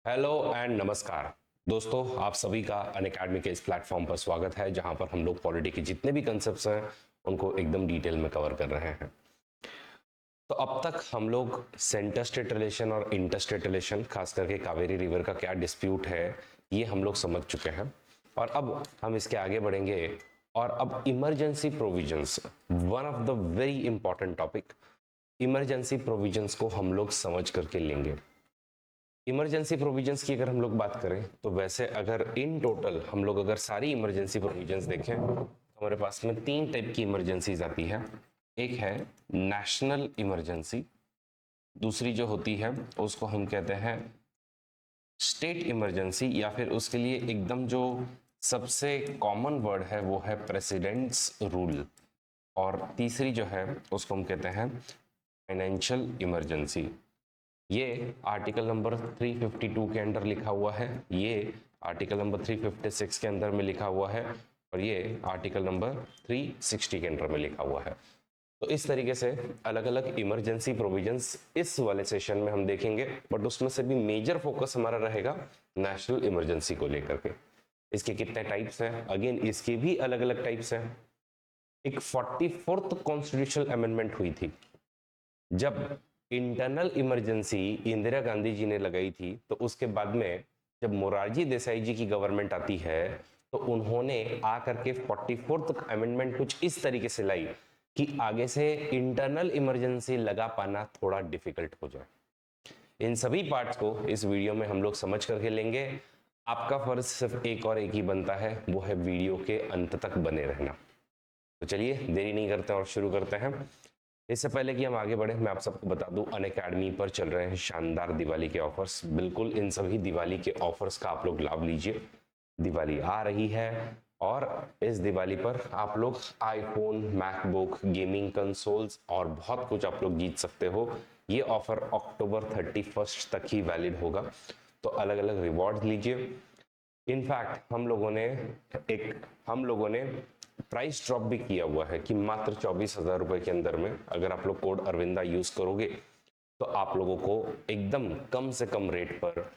Hello and नमस्कार दोस्तों, आप सभी का अनअकैडमी के इस प्लेटफॉर्म पर स्वागत है जहां पर हम लोग पॉलिटी के जितने भी कंसेप्ट्स हैं उनको एकदम डिटेल में कवर कर रहे हैं। तो अब तक हम लोग सेंटर स्टेट रिलेशन और इंटर स्टेट रिलेशन, खास करके कावेरी रिवर का क्या डिस्प्यूट है, ये हम लोग समझ चुके हैं और अब हम इसके आगे बढ़ेंगे। और अब emergency provisions, one of the very important topic, emergency provisions को हम लोग समझ करके लेंगे। इमरजेंसी प्रोविजंस की अगर हम लोग बात करें तो वैसे अगर इन टोटल हम लोग अगर सारी इमरजेंसी प्रोविजंस देखें तो हमारे पास में तीन टाइप की इमरजेंसीज आती है। एक है नेशनल इमरजेंसी, दूसरी जो होती है उसको हम कहते हैं स्टेट इमरजेंसी, या फिर उसके लिए एकदम जो सबसे कॉमन वर्ड है वो है प्रेसिडेंट्स रूल, और तीसरी जो है उसको हम कहते हैं फाइनेंशियल इमरजेंसी। ये आर्टिकल नंबर 352 के अंदर लिखा हुआ है, ये आर्टिकल नंबर 356 के अंदर में लिखा हुआ है, और ये आर्टिकल नंबर 360 के अंदर में लिखा हुआ है। तो इस तरीके से अलग अलग इमरजेंसी प्रोविजंस इस वाले सेशन में हम देखेंगे, बट उसमें से भी मेजर फोकस हमारा रहेगा नेशनल इमरजेंसी को लेकर के। इसके कितने टाइप्स हैं, अगेन इसके भी अलग अलग टाइप्स हैं। एक 44th कॉन्स्टिट्यूशनल अमेंडमेंट हुई थी जब इंटरनल इमरजेंसी इंदिरा गांधी जी ने लगाई थी, तो उसके बाद में जब मोरारजी देसाई जी की गवर्नमेंट आती है तो उन्होंने आकर के 44th अमेंडमेंट कुछ इस तरीके से लाई कि आगे से इंटरनल इमरजेंसी लगा पाना थोड़ा डिफिकल्ट हो जाए। इन सभी पार्ट्स को इस वीडियो में हम लोग समझ करके लेंगे। आपका फर्ज सिर्फ एक और एक ही बनता है, वो है वीडियो के अंत तक बने रहना। तो चलिए देरी नहीं करते और शुरू करते हैं। इससे पहले कि हम आगे बढ़े, मैं आप सबको बता दूं अनअकैडमी पर चल रहे हैं शानदार दिवाली के ऑफर्स। बिल्कुल इन सभी दिवाली के ऑफर्स का आप लोग लाभ लीजिए। दिवाली आ रही है और इस दिवाली पर आप लोग आईफोन, मैकबुक, गेमिंग कंसोल्स और बहुत कुछ आप लोग जीत सकते हो। ये ऑफर अक्टूबर 31 तक ही वैलिड होगा, तो अलग अलग रिवॉर्ड लीजिए। इनफैक्ट हम लोगों ने प्राइस ड्रॉप भी किया हुआ है कि मात्र 24,000 रुपए के अंदर में अगर आप लोग कोड अरविंदा यूज करोगे तो आप लोगों को एकदम कम से कम रेट पर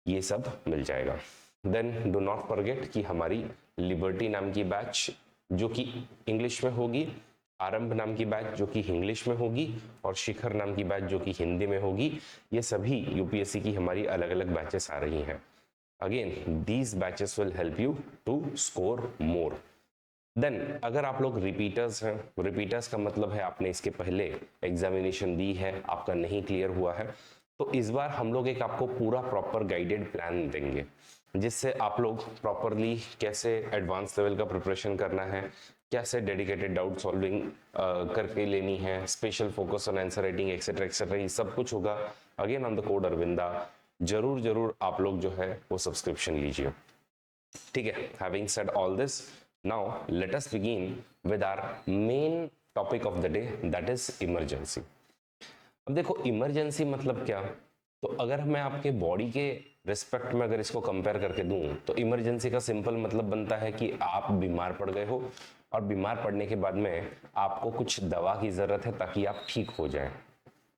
ये सब मिल जाएगा। देन डू नॉट फॉरगेट कि हमारी लिबर्टी नाम की बैच जो कि इंग्लिश में होगी, आरंभ नाम की बैच जो कि इंग्लिश में होगी, और शिखर नाम की बैच जो कि हिंदी में होगी, ये सभी यूपीएससी की हमारी अलग अलग बैचेस आ रही हैं। Again these batches will help you to score more. Then अगर आप लोग रिपीटर्स हैं, रिपीटर्स का मतलब है आपने इसके पहले एग्जामिनेशन दी है, आपका नहीं क्लियर हुआ है, तो इस बार हम लोग एक आपको पूरा प्रॉपर गाइडेड प्लान देंगे जिससे आप लोग प्रॉपरली कैसे एडवांस लेवल का प्रिपरेशन करना है, कैसे डेडिकेटेड डाउट सॉल्विंग करके लेनी है, special focus on answer writing etcetera etcetera, ये सब कुछ होगा again on the code Aravinda. जरूर जरूर आप लोग जो है वो सब्सक्रिप्शन लीजिए, ठीक है। Having said all this, now let us begin with our main topic of the day, that is emergency. अब देखो इमरजेंसी मतलब क्या, तो अगर मैं आपके बॉडी के रिस्पेक्ट में अगर इसको कंपेयर करके दूं तो इमरजेंसी का सिंपल मतलब बनता है कि आप बीमार पड़ गए हो और बीमार पड़ने के बाद में आपको कुछ दवा की जरूरत है ताकि आप ठीक हो जाए।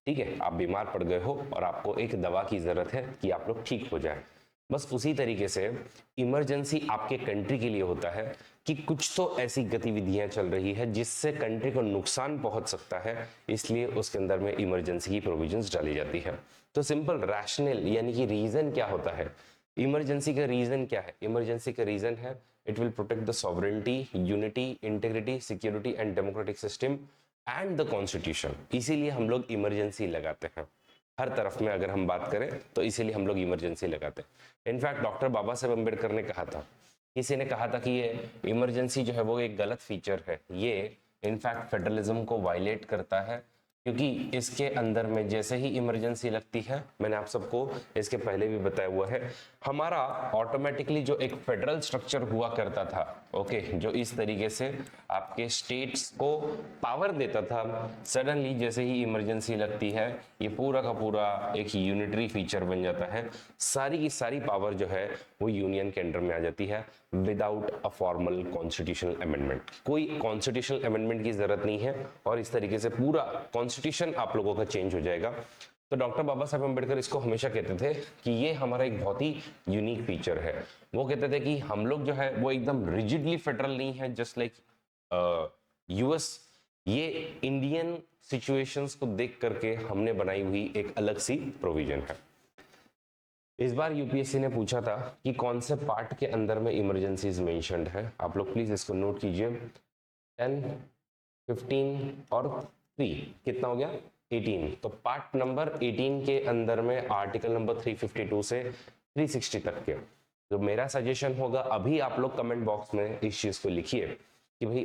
ठीक है, आप बीमार पड़ गए हो और आपको एक दवा की जरूरत है कि आप लोग ठीक हो जाए। बस उसी तरीके से इमरजेंसी आपके कंट्री के लिए होता है कि कुछ तो ऐसी गतिविधियां चल रही है जिससे कंट्री को नुकसान पहुंच सकता है, इसलिए उसके अंदर में इमरजेंसी की प्रोविजंस डाली जाती है। तो सिंपल रैशनल यानी कि रीजन क्या होता है, इमरजेंसी का रीजन क्या है, इमरजेंसी का रीजन है it will protect the sovereignty, unity, integrity, security and democratic system and the constitution. इसीलिए हम लोग इमरजेंसी लगाते हैं हर तरफ में। अगर हम बात करें तो इसीलिए हम लोग इमरजेंसी लगाते हैं। इनफैक्ट डॉक्टर बाबा साहेब अम्बेडकर ने कहा था, किसी ने कहा था कि ये इमरजेंसी जो है वो एक गलत फीचर है, ये इनफैक्ट फेडरलिज्म को वायलेट करता है, क्योंकि इसके अंदर में जैसे ही इमरजेंसी लगती है, मैंने आप सबको इसके पहले भी बताया हुआ है, हमारा ऑटोमेटिकली जो एक फेडरल स्ट्रक्चर हुआ करता था, ओके, जो इस तरीके से आपके स्टेट्स को पावर देता था, सडनली जैसे ही इमरजेंसी लगती है ये पूरा का पूरा एक यूनिटरी फीचर बन जाता है। सारी की सारी पावर जो है वो यूनियन के अंडर में आ जाती है without a formal constitutional amendment. कोई कॉन्स्टिट्यूशनल अमेंडमेंट की जरूरत नहीं है और इस तरीके से पूरा कॉन्स्टिट्यूशन आप लोगों का चेंज हो जाएगा। तो डॉक्टर बाबा साहब अम्बेडकर इसको हमेशा कहते थे कि ये हमारा एक बहुत ही यूनिक फीचर है। वो कहते थे कि हम लोग जो है वो एकदम रिजिडली फेडरल नहीं है जस्ट लाइक यूएस, ये इंडियन सिचुएशंस को देख करके हमने बनाई हुई एक अलग सी प्रोविजन है। इस बार यूपीएससी ने पूछा था कि कौन से पार्ट के अंदर में इमरजेंसीज मेंशन्ड है। आप लोग प्लीज इसको नोट कीजिए। 10, 15 और 3 कितना हो गया 18। तो पार्ट नंबर 18 के अंदर में आर्टिकल नंबर 352 से 360 तक के। तो मेरा सजेशन होगा अभी आप लोग कमेंट बॉक्स में इस चीज को लिखिए कि भाई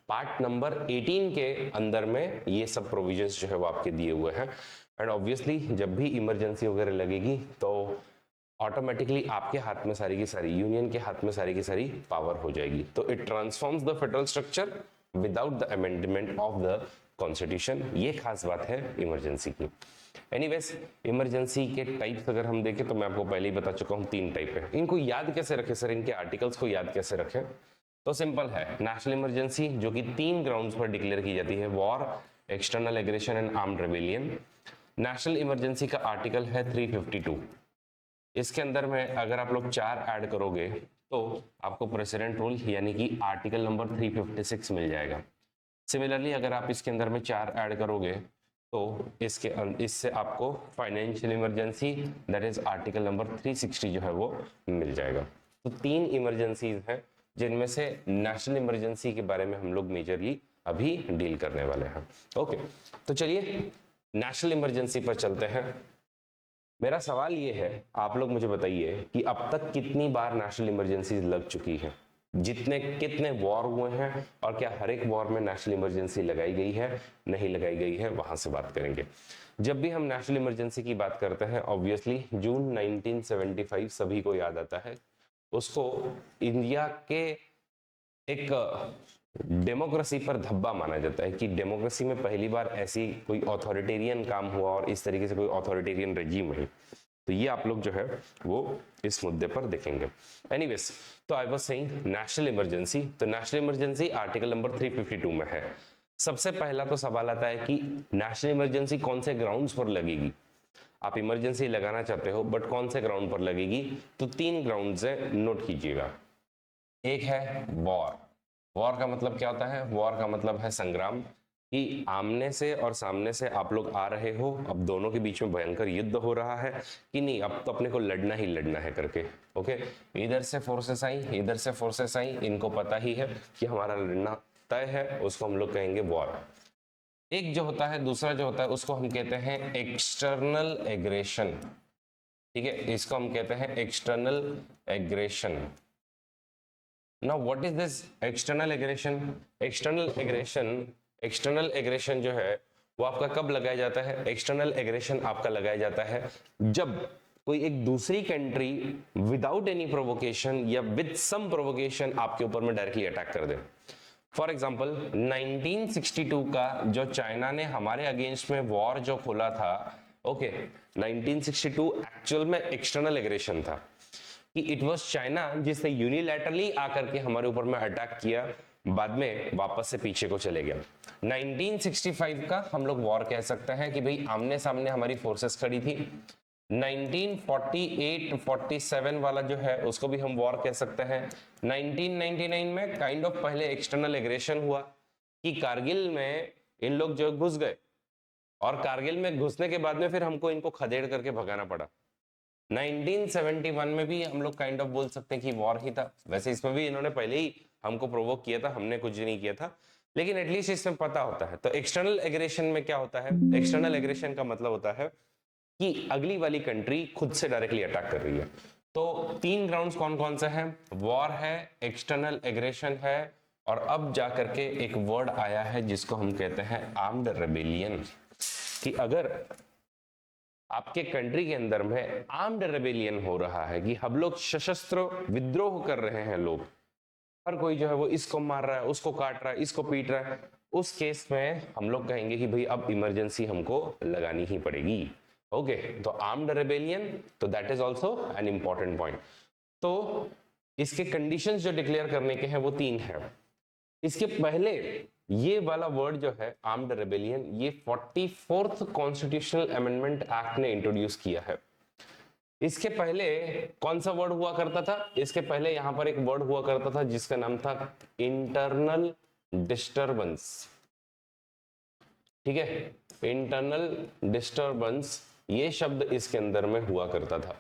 पार्ट नंबर 18 के अंदर में ये सब प्रोविजंस जो है वो आपके दिए हुए हैं। एंड ऑब्वियसली जब भी इमरजेंसी वगैरह लगेगी तो ऑटोमेटिकली आपके हाथ में सारी की सारी, यूनियन के हाथ में सारी की सारी पावर हो जाएगी। तो it transforms the federal structure without the amendment of the constitution. ये खास बात है इमरजेंसी की। एनीवेज, इमरजेंसी के टाइप्स अगर हम देखें तो मैं आपको पहले ही बता चुका हूँ 3 टाइप है। इनको याद कैसे रखें सर, इनके आर्टिकल्स को याद कैसे रखें? तो सिंपल है, नेशनल इमरजेंसी जो कि 3 ग्राउंड्स पर डिक्लेयर की जाती है, war, external aggression and armed rebellion. National emergency का आर्टिकल है 352। इसके अंदर में अगर आप लोग 4 ऐड करोगे तो आपको प्रेसिडेंट रूल यानी कि आर्टिकल नंबर 356 मिल जाएगा। सिमिलरली अगर आप इसके अंदर में 4 ऐड करोगे तो इससे आपको financial emergency that is article number 360 जो है वो मिल जाएगा। तो 3 इमरजेंसीज हैं जिनमें से नेशनल इमरजेंसी के बारे में हम लोग मेजरली अभी डील करने वाले हैं। ओके, तो चलिए नेशनल इमरजेंसी पर चलते हैं। मेरा सवाल ये है, आप लोग मुझे बताइए कि अब तक कितनी बार नेशनल इमरजेंसी लग चुकी है, कितने वॉर हुए हैं और क्या हर एक वॉर में नेशनल इमरजेंसी लगाई गई है, नहीं लगाई गई है, वहां से बात करेंगे। जब भी हम नेशनल इमरजेंसी की बात करते हैं ऑब्वियसली जून 1975 सभी को याद आता है। उसको इंडिया के एक डेमोक्रेसी पर धब्बा माना जाता है कि डेमोक्रेसी में पहली बार ऐसी कोई ऑथोरिटेरियन काम हुआ और इस तरीके से कोई ऑथोरिटेरियन रेजिम है। तो ये आप लोग जो है वो इस मुद्दे पर देखेंगे। एनीवेज, तो I was saying national emergency. तो नेशनल इमरजेंसी आर्टिकल नंबर 352 में है। सबसे पहला तो सवाल आता है कि नेशनल इमरजेंसी कौन से ग्राउंड्स पर लगेगी। आप इमरजेंसी लगाना चाहते हो बट कौन से ग्राउंड पर लगेगी? तो 3 ग्राउंड्स है, नोट कीजिएगा। एक है वॉर। वॉर का मतलब क्या होता है? वॉर का मतलब है संग्राम, कि आमने से और सामने से आप लोग आ रहे हो, अब दोनों के बीच में भयंकर युद्ध हो रहा है कि नहीं, अब तो अपने को लड़ना ही लड़ना है करके। ओके, इधर से फोर्सेस आई, इधर से फोर्सेस आई, इनको पता ही है कि हमारा लड़ना तय है, उसको हम लोग कहेंगे वॉर। एक जो होता है, दूसरा जो होता है उसको हम कहते हैं एक्सटर्नल एग्रेशन। ठीक है, इसको हम कहते हैं external aggression. Now what is this external aggression? External aggression जो है वो आपका कब लगाया जाता है? एक्सटर्नल एग्रेशन आपका लगाया जाता है जब कोई एक दूसरी कंट्री विदाउट एनी प्रोवोकेशन या विद सम प्रोवोकेशन आपके ऊपर में डायरेक्टली अटैक कर दे। फॉर एग्जाम्पल 1962 का जो चाइना ने हमारे अगेंस्ट में वॉर जो खोला था, ओके, 1962 एक्चुअल में एक्सटर्नल एग्रेशन था कि इट वाज चाइना जिसने यूनिलैटरली आकर के हमारे ऊपर में अटैक किया, बाद में वापस से पीछे को चले गया। 1965 का हम लोग वॉर कह सकते हैं कि भाई आमने सामने हमारी फोर्सेस खड़ी थी। 1948-47 वाला जो है उसको भी हम वॉर कह सकते हैं। 1999 में काइंड ऑफ पहले एक्सटर्नल एग्रेशन हुआ कि कारगिल में इन लोग जो घुस गए और कारगिल में घुसने के बाद में फिर हमको इनको खदेड़ करके भगाना पड़ा। 1971 में भी हम लोग काइंड ऑफ बोल सकते हैं कि वॉर ही था। वैसे इसमें भी इन्होंने पहले ही हमको प्रोवोक किया था, हमने कुछ नहीं किया था, लेकिन एटलीस्ट इसमें पता होता है। तो एक्सटर्नल एग्रेशन में क्या होता है? एक्सटर्नल एग्रेशन का मतलब होता है कि अगली वाली कंट्री खुद से डायरेक्टली अटैक कर रही है। तो 3 ग्राउंड्स कौन कौन से हैं? वॉर है, एक्सटर्नल एग्रेशन है, और अब जाकर के एक वर्ड आया है जिसको हम कहते हैं आर्म्ड रेबेलियन। कि अगर आपके कंट्री के अंदर में आर्म्ड रेबेलियन हो रहा है कि हम लोग सशस्त्र विद्रोह कर रहे हैं, लोग हर कोई जो है वो इसको मार रहा है, उसको काट रहा है, इसको पीट रहा है, उस केस में हम लोग कहेंगे कि भाई अब इमरजेंसी हमको लगानी ही पड़ेगी। ओके, तो आर्म्ड रेबेलियन, तो that is also an important point. तो इसके कंडीशंस जो डिक्लेयर करने के हैं वो 3 है। इसके पहले ये वाला वर्ड जो है आर्म्ड रेबेलियन, ये 44th कॉन्स्टिट्यूशनल अमेंडमेंट एक्ट ने इंट्रोड्यूस किया है। इसके पहले कौन सा वर्ड हुआ करता था? इसके पहले यहां पर एक वर्ड हुआ करता था जिसका नाम था इंटरनल डिस्टरबेंस। ठीक है, इंटरनल डिस्टरबेंस ये शब्द इसके अंदर में हुआ करता था।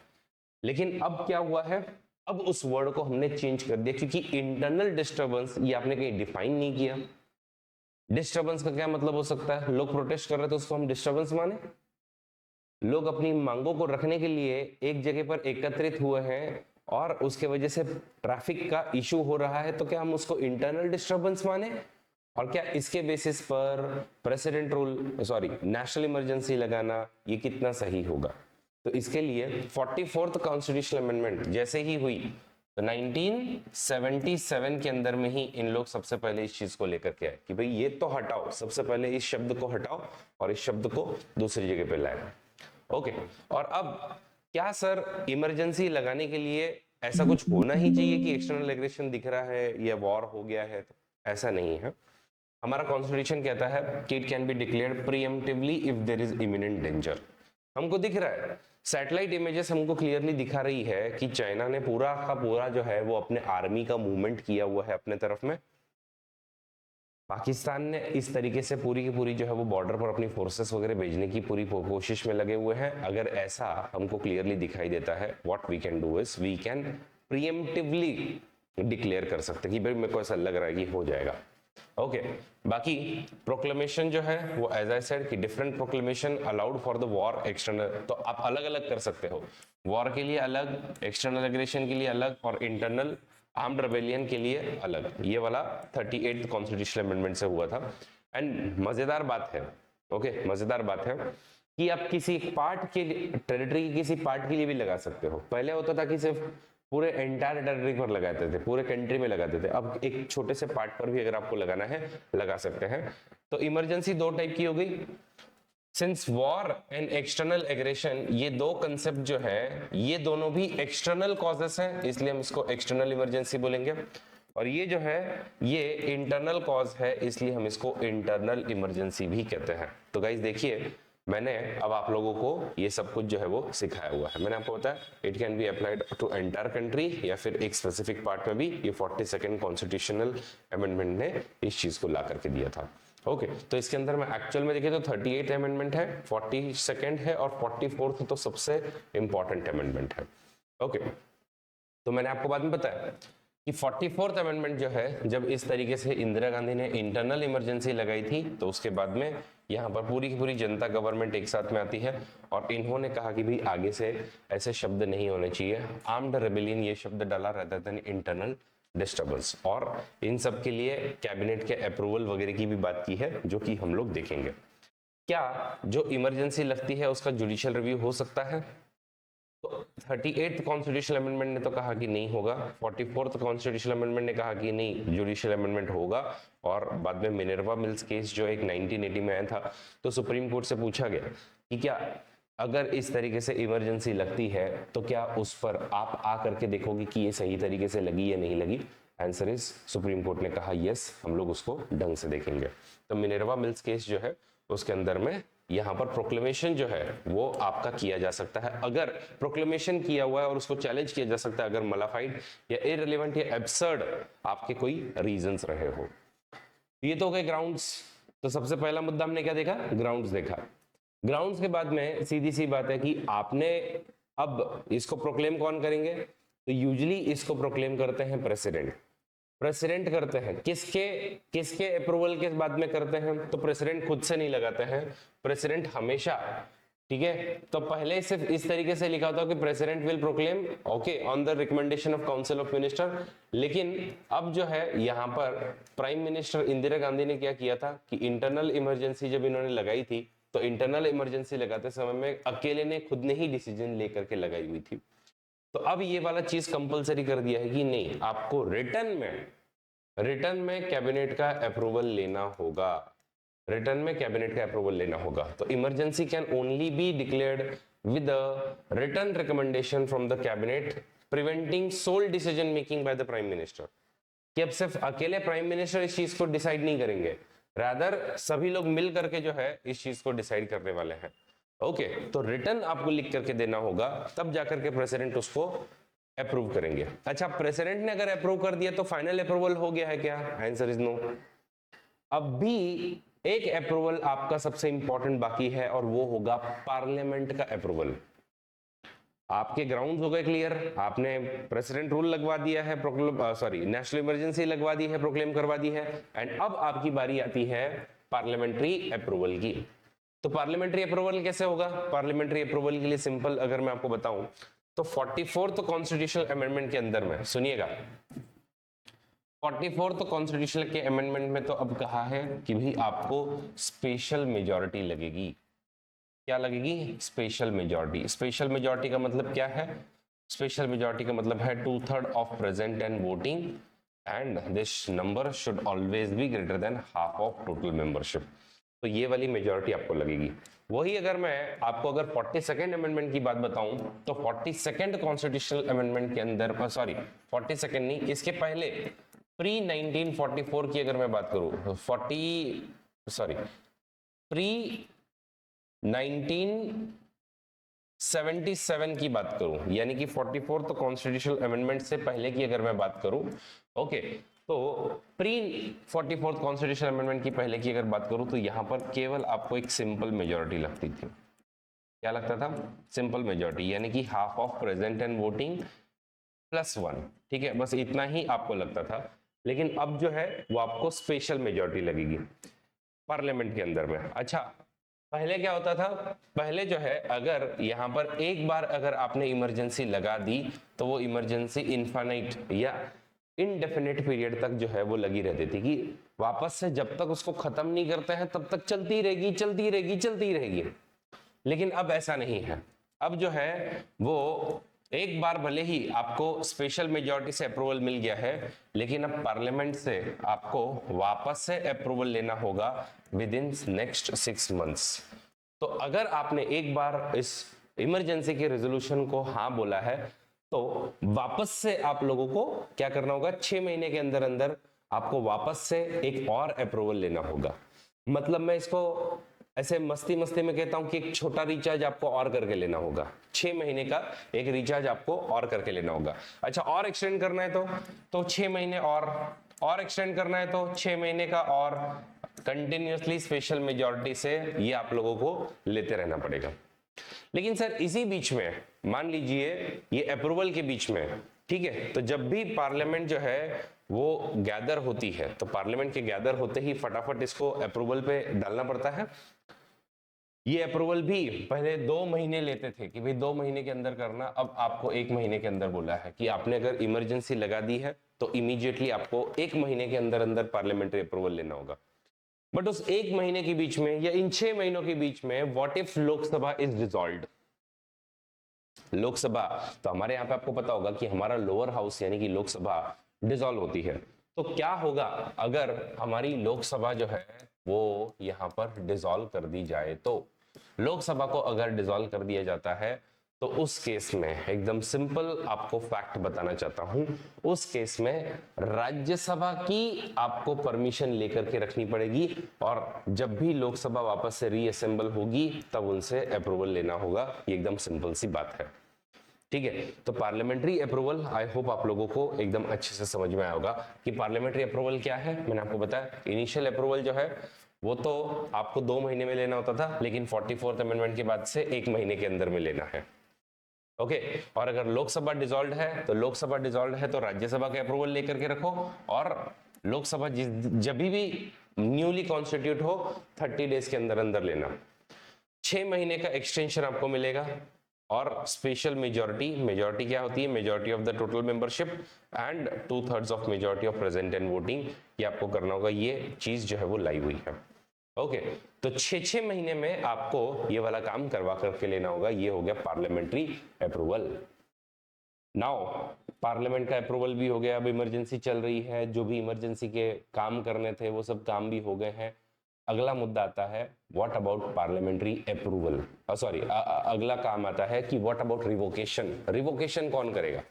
लेकिन अब क्या हुआ है, अब उस वर्ड को हमने चेंज कर दिया, क्योंकि इंटरनल डिस्टरबेंस ये आपने कहीं डिफाइन नहीं किया। डिस्टरबेंस का क्या मतलब हो सकता है? लोग प्रोटेस्ट कर रहे थे, उसको हम डिस्टरबेंस माने? लोग अपनी मांगों को रखने के लिए एक जगह पर एकत्रित हुए हैं और उसके वजह से ट्रैफिक का इशू हो रहा है, तो क्या हम उसको इंटरनल डिस्टरबेंस माने? और क्या इसके बेसिस पर प्रेसिडेंट रूल नेशनल इमरजेंसी लगाना ये कितना सही होगा? तो इसके लिए 44th कॉन्स्टिट्यूशनल अमेंडमेंट जैसे ही हुई तो 1977 के अंदर में ही इन लोग सबसे पहले इस चीज को लेकर के आए कि भाई ये तो हटाओ, सबसे पहले इस शब्द को हटाओ और इस शब्द को दूसरी जगह पे लाए। ओके, और अब क्या सर इमरजेंसी लगाने के लिए ऐसा कुछ होना ही चाहिए कि एक्सटर्नल एग्रेशन दिख रहा है या वॉर हो गया है? तो ऐसा नहीं है। हमारा कॉन्स्टिट्यूशन कहता है कि it can be declared preemptively if there is imminent danger. हमको दिख रहा है, सैटेलाइट इमेजेस हमको क्लियरली दिखा रही है कि चाइना ने पूरा का पूरा जो है वो अपने आर्मी का मूवमेंट किया हुआ है अपने तरफ में। पाकिस्तान ने इस तरीके से पूरी की पूरी जो है वो बॉर्डर पर अपनी फोर्सेस वगैरह भेजने की पूरी कोशिश में लगे हुए हैं। अगर ऐसा हमको क्लियरली दिखाई देता है, what we can do is we can preemptively declare कर सकते हैं कि भाई मेरे को ऐसा लग रहा है कि हो जाएगा। ओके, बाकी प्रोक्लेमेशन जो है वो एज आई सेड कि different proclamation allowed for the war external, तो आप अलग अलग कर सकते हो। वॉर के लिए अलग, एक्सटर्नल एग्रेशन के लिए अलग और इंटरनल आर्म्ड रेबेलियन के लिए अलग। ये वाला 38th कॉन्स्टिट्यूशनल अमेंडमेंट से हुआ था। एंड मजेदार बात है, ओके, मजेदार बात है कि आप किसी पार्ट के टेरिटरी की किसी पार्ट के लिए भी लगा सकते हो। पहले होता था कि सिर्फ पूरे एंटायर टेरिटरी पर लगाते थे, पूरे कंट्री में लगाते थे। अब एक छोटे से पार्ट पर भी अगर आपको लगाना है लगा सकते हैं। तो इमरजेंसी दो टाइप की हो गई। Since war and external aggression ये दो कंसेप्ट जो है ये दोनों भी एक्सटर्नल कॉजेस हैं, इसलिए हम इसको एक्सटर्नल इमरजेंसी बोलेंगे। और ये जो है ये इंटरनल कॉज है, इसलिए हम इसको इंटरनल इमरजेंसी भी कहते हैं। तो गाइस देखिए, मैंने अब आप लोगों को ये सब कुछ जो है वो सिखाया हुआ है। मैंने आपको बताया it can be applied to entire country या फिर एक स्पेसिफिक पार्ट में भी। ये 42nd कॉन्स्टिट्यूशनल अमेंडमेंट ने इस चीज को ला करके दिया था। ओके, तो इसके अंदर में एक्चुअल में देखिए तो 38th अमेंडमेंट है, 42nd है और 44th तो सबसे इंपॉर्टेंट अमेंडमेंट है। ओके, तो मैंने आपको बाद में बताया कि 44th अमेंडमेंट जो है जब इस तरीके से इंदिरा गांधी ने इंटरनल इमरजेंसी लगाई थी तो उसके बाद में यहाँ पर पूरी की पूरी जनता गवर्नमेंट एक साथ में आती है और इन्होंने कहा कि भाई आगे से ऐसे शब्द नहीं होने चाहिए, आर्म्ड रेबेलियन ये शब्द डाला रहता था इंटरनल डिस्टर्बेंस। और इन सब के लिए कैबिनेट के अप्रूवल वगैरह की भी बात की है जो कि हम लोग देखेंगे। क्या जो इमरजेंसी लगती है उसका जुडिशियल रिव्यू हो सकता है? तो 38th कॉन्स्टिट्यूशनल अमेंडमेंट ने तो कहा कि नहीं होगा, 44th कॉन्स्टिट्यूशनल अमेंडमेंट ने कहा कि नहीं जुडिशियल अमेंडमेंट होगा। और बाद में मिनर्वा मिल्स केस जो एक 1980 में आया था तो सुप्रीम कोर्ट से पूछा गया कि क्या अगर इस तरीके से इमरजेंसी लगती है तो क्या उस पर आप आ करके देखोगे कि ये सही तरीके से लगी या नहीं लगी? आंसर इज सुप्रीम कोर्ट ने कहा यस, हम लोग उसको ढंग से देखेंगे। तो मिनर्वा मिल्स केस जो है उसके अंदर में यहाँ पर प्रोक्लेमेशन जो है वो आपका किया जा सकता है। अगर प्रोक्लेमेशन किया हुआ है और उसको चैलेंज किया जा सकता है अगर मलाफाइड या इररिलेवेंट या एब्सर्ड आपके कोई रीजंस रहे हो। ये तो हो गए ग्राउंड्स। तो सबसे पहला मुद्दा हमने क्या देखा? ग्राउंड्स देखा। ग्राउंड्स के बाद में सीधी सी बात है कि आपने अब इसको प्रोक्लेम कौन करेंगे? तो यूजुअली इसको प्रोक्लेम करते हैं प्रेसिडेंट। प्रेसिडेंट करते हैं किसके किसके अप्रूवल के बाद में करते हैं? तो प्रेसिडेंट खुद से नहीं लगाते हैं, प्रेसिडेंट हमेशा, ठीक है, तो पहले सिर्फ इस तरीके से लिखा होता कि president will proclaim okay on the recommendation of council of minister. लेकिन अब जो है यहाँ पर प्राइम मिनिस्टर इंदिरा गांधी ने क्या किया था कि इंटरनल इमरजेंसी जब इन्होंने लगाई थी तो इंटरनल इमरजेंसी लगाते समय में अकेले ने खुद ने ही डिसीजन लेकर के लगाई हुई थी। तो अब ये वाला चीज कंपलसरी कर दिया है कि नहीं, आपको रिटर्न में कैबिनेट का अप्रूवल लेना होगा, रिटर्न में कैबिनेट का अप्रूवल लेना होगा। तो emergency can only be declared with the written recommendation from the cabinet preventing sole decision making by the prime minister. कि अब सिर्फ अकेले प्राइम मिनिस्टर इस चीज को डिसाइड नहीं करेंगे, रादर सभी लोग मिल करके जो है इस चीज को डिसाइड करने वाले हैं। ओके, तो रिटर्न आपको लिख करके देना होगा, तब जाकर के प्रेसिडेंट उसको अप्रूव करेंगे। अच्छा, प्रेसिडेंट ने अगर अप्रूव कर दिया तो फाइनल अप्रूवल हो गया है क्या? Answer is no. अब भी एक अप्रूवल आपका सबसे इंपॉर्टेंट बाकी है और वो होगा पार्लियामेंट का अप्रूवल। आपके ग्राउंड्स हो गए क्लियर, आपने प्रेसिडेंट रूल लगवा दिया है, नेशनल इमरजेंसी लगवा दी है, प्रोक्लेम करवा दी है, एंड अब आपकी बारी आती है पार्लियामेंट्री अप्रूवल की। तो पार्लियामेंट्री अप्रूवल कैसे होगा? पार्लियामेंट्री अप्रूवल के लिए सिंपल अगर मैं आपको बताऊं तो 44th कॉन्स्टिट्यूशनल अमेंडमेंट के अंदर में सुनिएगा, 44th कॉन्स्टिट्यूशनल के अमेंडमेंट में तो अब कहा है कि भाई आपको स्पेशल मेजॉरिटी लगेगी। क्या लगेगी? Special majority. स्पेशल मेजॉरिटी का मतलब क्या है? स्पेशल मेजॉरिटी का मतलब है 2/3 of present and voting and this number should always be greater than half of total membership. तो ये वाली मेजॉरिटी आपको लगेगी। वही अगर मैं आपको अगर 42nd अमेंडमेंट की बात बताऊं तो 42nd कॉन्स्टिट्यूशनल अमेंडमेंट के अंदर 42nd नहीं, इसके पहले प्री 1944 की अगर मैं बात करूं, प्री 1977 की बात करूं, यानी कि 44th कॉन्स्टिट्यूशनल अमेंडमेंट से पहले की अगर मैं बात करूं, ओके, तो प्री 44th कॉन्स्टिट्यूशनल अमेंडमेंट की पहले की अगर बात करूं तो यहां पर केवल आपको एक सिंपल मेजॉरिटी लगती थी। क्या लगता था? सिंपल मेजॉरिटी, यानी कि half of present and voting +1। ठीक है, बस इतना ही आपको लगता था। लेकिन अब जो है वो आपको स्पेशल मेजॉरिटी लगेगी पार्लियामेंट के अंदर में। अच्छा, पहले क्या होता था? पहले जो है अगर यहां पर एक बार अगर आपने इमरजेंसी लगा दी तो वो इमरजेंसी इनफाइनाइट या इनडेफिनेट पीरियड तक जो है वो लगी रहती थी, कि वापस से जब तक उसको खत्म नहीं करते हैं तब तक चलती रहेगी चलती रहेगी चलती रहेगी। लेकिन अब ऐसा नहीं है। अब जो है वो एक बार भले ही आपको स्पेशल मेजॉरिटी से अप्रूवल मिल गया है, लेकिन अब पार्लियामेंट से आपको वापस से अप्रूवल लेना होगा विद इन नेक्स्ट 6 मंथ्स। तो अगर आपने एक बार इस इमरजेंसी के रेजोल्यूशन को हाँ बोला है तो वापस से आप लोगों को क्या करना होगा? 6 महीने के अंदर अंदर आपको वापस से एक और अप्रूवल लेना होगा। मतलब मैं इसको ऐसे मस्ती मस्ती में कहता हूं कि एक छोटा रिचार्ज आपको और करके लेना होगा। 6 महीने का एक रिचार्ज आपको और करके लेना होगा। अच्छा, और एक्सटेंड करना है तो 6 महीने और एक्सटेंड करना है तो 6 महीने का और कंटिन्यूअसली स्पेशल मेजॉरिटी से ये आप लोगों को लेते रहना पड़ेगा। लेकिन सर इसी बीच में मान लीजिए ये अप्रूवल के बीच में, ठीक है, तो जब भी पार्लियामेंट जो है वो गैदर होती है तो पार्लियामेंट के गैदर होते ही फटाफट इसको अप्रूवल पे डालना पड़ता है। ये अप्रूवल भी पहले 2 महीने लेते थे कि भाई 2 महीने के अंदर करना, अब आपको 1 महीने के अंदर बोला है कि आपने अगर इमरजेंसी लगा दी है तो इमीडिएटली आपको 1 महीने के अंदर अंदर पार्लियामेंट्री अप्रूवल लेना होगा। बट उस 1 महीने के बीच में या इन 6 महीनों के बीच में what if Lok Sabha is dissolved? Lok Sabha, तो हमारे यहाँ पे आपको पता होगा कि हमारा लोअर हाउस यानी कि लोकसभा डिसॉल्व होती है। तो क्या होगा अगर हमारी लोकसभा जो है वो यहाँ पर डिसॉल्व कर दी जाए? तो लोकसभा को अगर डिसॉल्व कर दिया जाता है तो उस केस में एकदम सिंपल आपको फैक्ट बताना चाहता हूं, उस केस में राज्यसभा की आपको परमिशन लेकर के रखनी पड़ेगी और जब भी लोकसभा वापस से रीअसेंबल होगी तब उनसे अप्रूवल लेना होगा। ये एकदम सिंपल सी बात है। ठीक है, तो पार्लियामेंट्री अप्रूवल आई होप आप लोगों को एकदम अच्छे से समझ में आया होगा कि पार्लियामेंट्री अप्रूवल क्या है। मैंने आपको बताया इनिशियल अप्रूवल जो है वो तो आपको 2 महीने में लेना होता था, लेकिन 44th अमेंडमेंट के बाद से 1 महीने के अंदर में लेना है। ओके, और अगर लोकसभा डिसॉल्व है तो लोकसभा डिसॉल्व है तो राज्यसभा के अप्रूवल लेकर के रखो, और लोकसभा जब भी न्यूली कॉन्स्टिट्यूट हो 30 डेज के अंदर अंदर लेना। 6 महीने का एक्सटेंशन आपको मिलेगा और स्पेशल मेजॉरिटी क्या होती है? Majority of the total membership and 2/3 of majority of present and voting, ये आपको करना होगा। ये चीज जो है वो लाई हुई है। ओके, तो 6 महीने में आपको ये वाला काम करवा करके लेना होगा। ये हो गया पार्लियामेंट्री अप्रूवल। नाउ पार्लियामेंट का अप्रूवल भी हो गया, अब इमरजेंसी चल रही है, जो भी इमरजेंसी के काम करने थे वो सब काम भी हो गए हैं। अगला मुद्दा आता है व्हाट अबाउट पार्लियामेंट्री अप्रूवल, अगला काम आता है कि व्हाट अबाउट रिवोकेशन। रिवोकेशन कौन करेगा?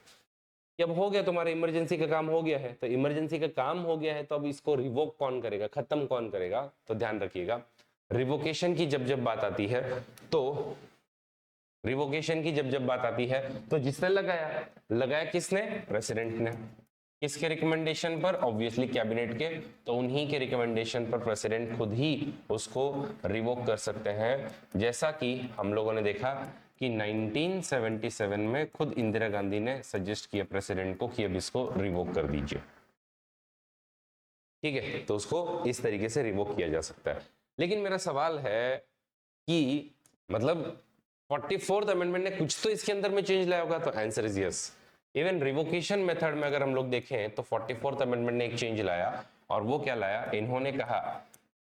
कि अब हो गया, तुम्हारा इमरजेंसी का काम हो गया है, तो इमरजेंसी का काम हो गया है तो अब इसको रिवोक कौन करेगा, खत्म कौन करेगा? तो ध्यान रखिएगा, रिवोकेशन की जब जब बात आती है तो रिवोकेशन की जब जब बात आती है तो जिसने लगाया, लगाया किसने? प्रेसिडेंट ने। किसके रिकमेंडेशन पर? ऑब्वियसली कैबिनेट के। तो उन्हीं के रिकमेंडेशन पर प्रेसिडेंट खुद ही उसको रिवोक कर सकते हैं, जैसा कि हम लोगों ने देखा कि 1977 में खुद इंदिरा गांधी ने सजेस्ट किया प्रेसिडेंट को कि अब इसको रिवोक कर दीजिए। ठीक है, तो उसको इस तरीके से रिवोक किया जा सकता है। लेकिन मेरा सवाल है कि मतलब 44th अमेंडमेंट ने कुछ तो इसके अंदर में चेंज लाया होगा, तो answer is yes. Even revocation method में अगर हम लोग देखें तो 44th अमेंडमेंट ने एक चेंज लाया, और वो क्या लाया? इन्होंने कहा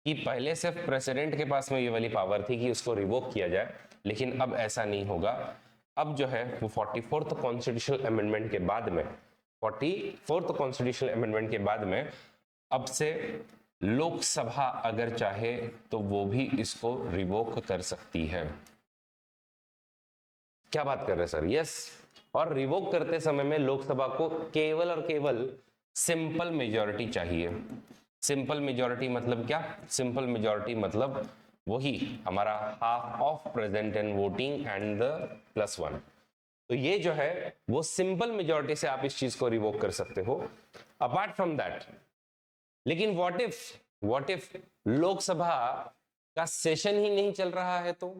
कि पहले सिर्फ प्रेसिडेंट के पास में ये वाली पावर थी कि उसको रिवोक किया जाए, लेकिन अब ऐसा नहीं होगा। अब जो है वो 44th कॉन्स्टिट्यूशनल अमेंडमेंट के बाद में, 44th कॉन्स्टिट्यूशनल अमेंडमेंट के बाद में अब से लोकसभा अगर चाहे तो वो भी इसको रिवोक कर सकती है। क्या बात कर रहे हैं सर? यस। और रिवोक करते समय में लोकसभा को केवल और केवल सिंपल मेजॉरिटी चाहिए। सिंपल मेजॉरिटी मतलब क्या? सिंपल मेजॉरिटी मतलब वही हमारा half of present and voting and the +1। तो ये जो है वो सिंपल मेजॉरिटी से आप इस चीज को रिवोक कर सकते हो। अपार्ट फ्रॉम दैट, लेकिन व्हाट इफ लोकसभा का सेशन ही नहीं चल रहा है? तो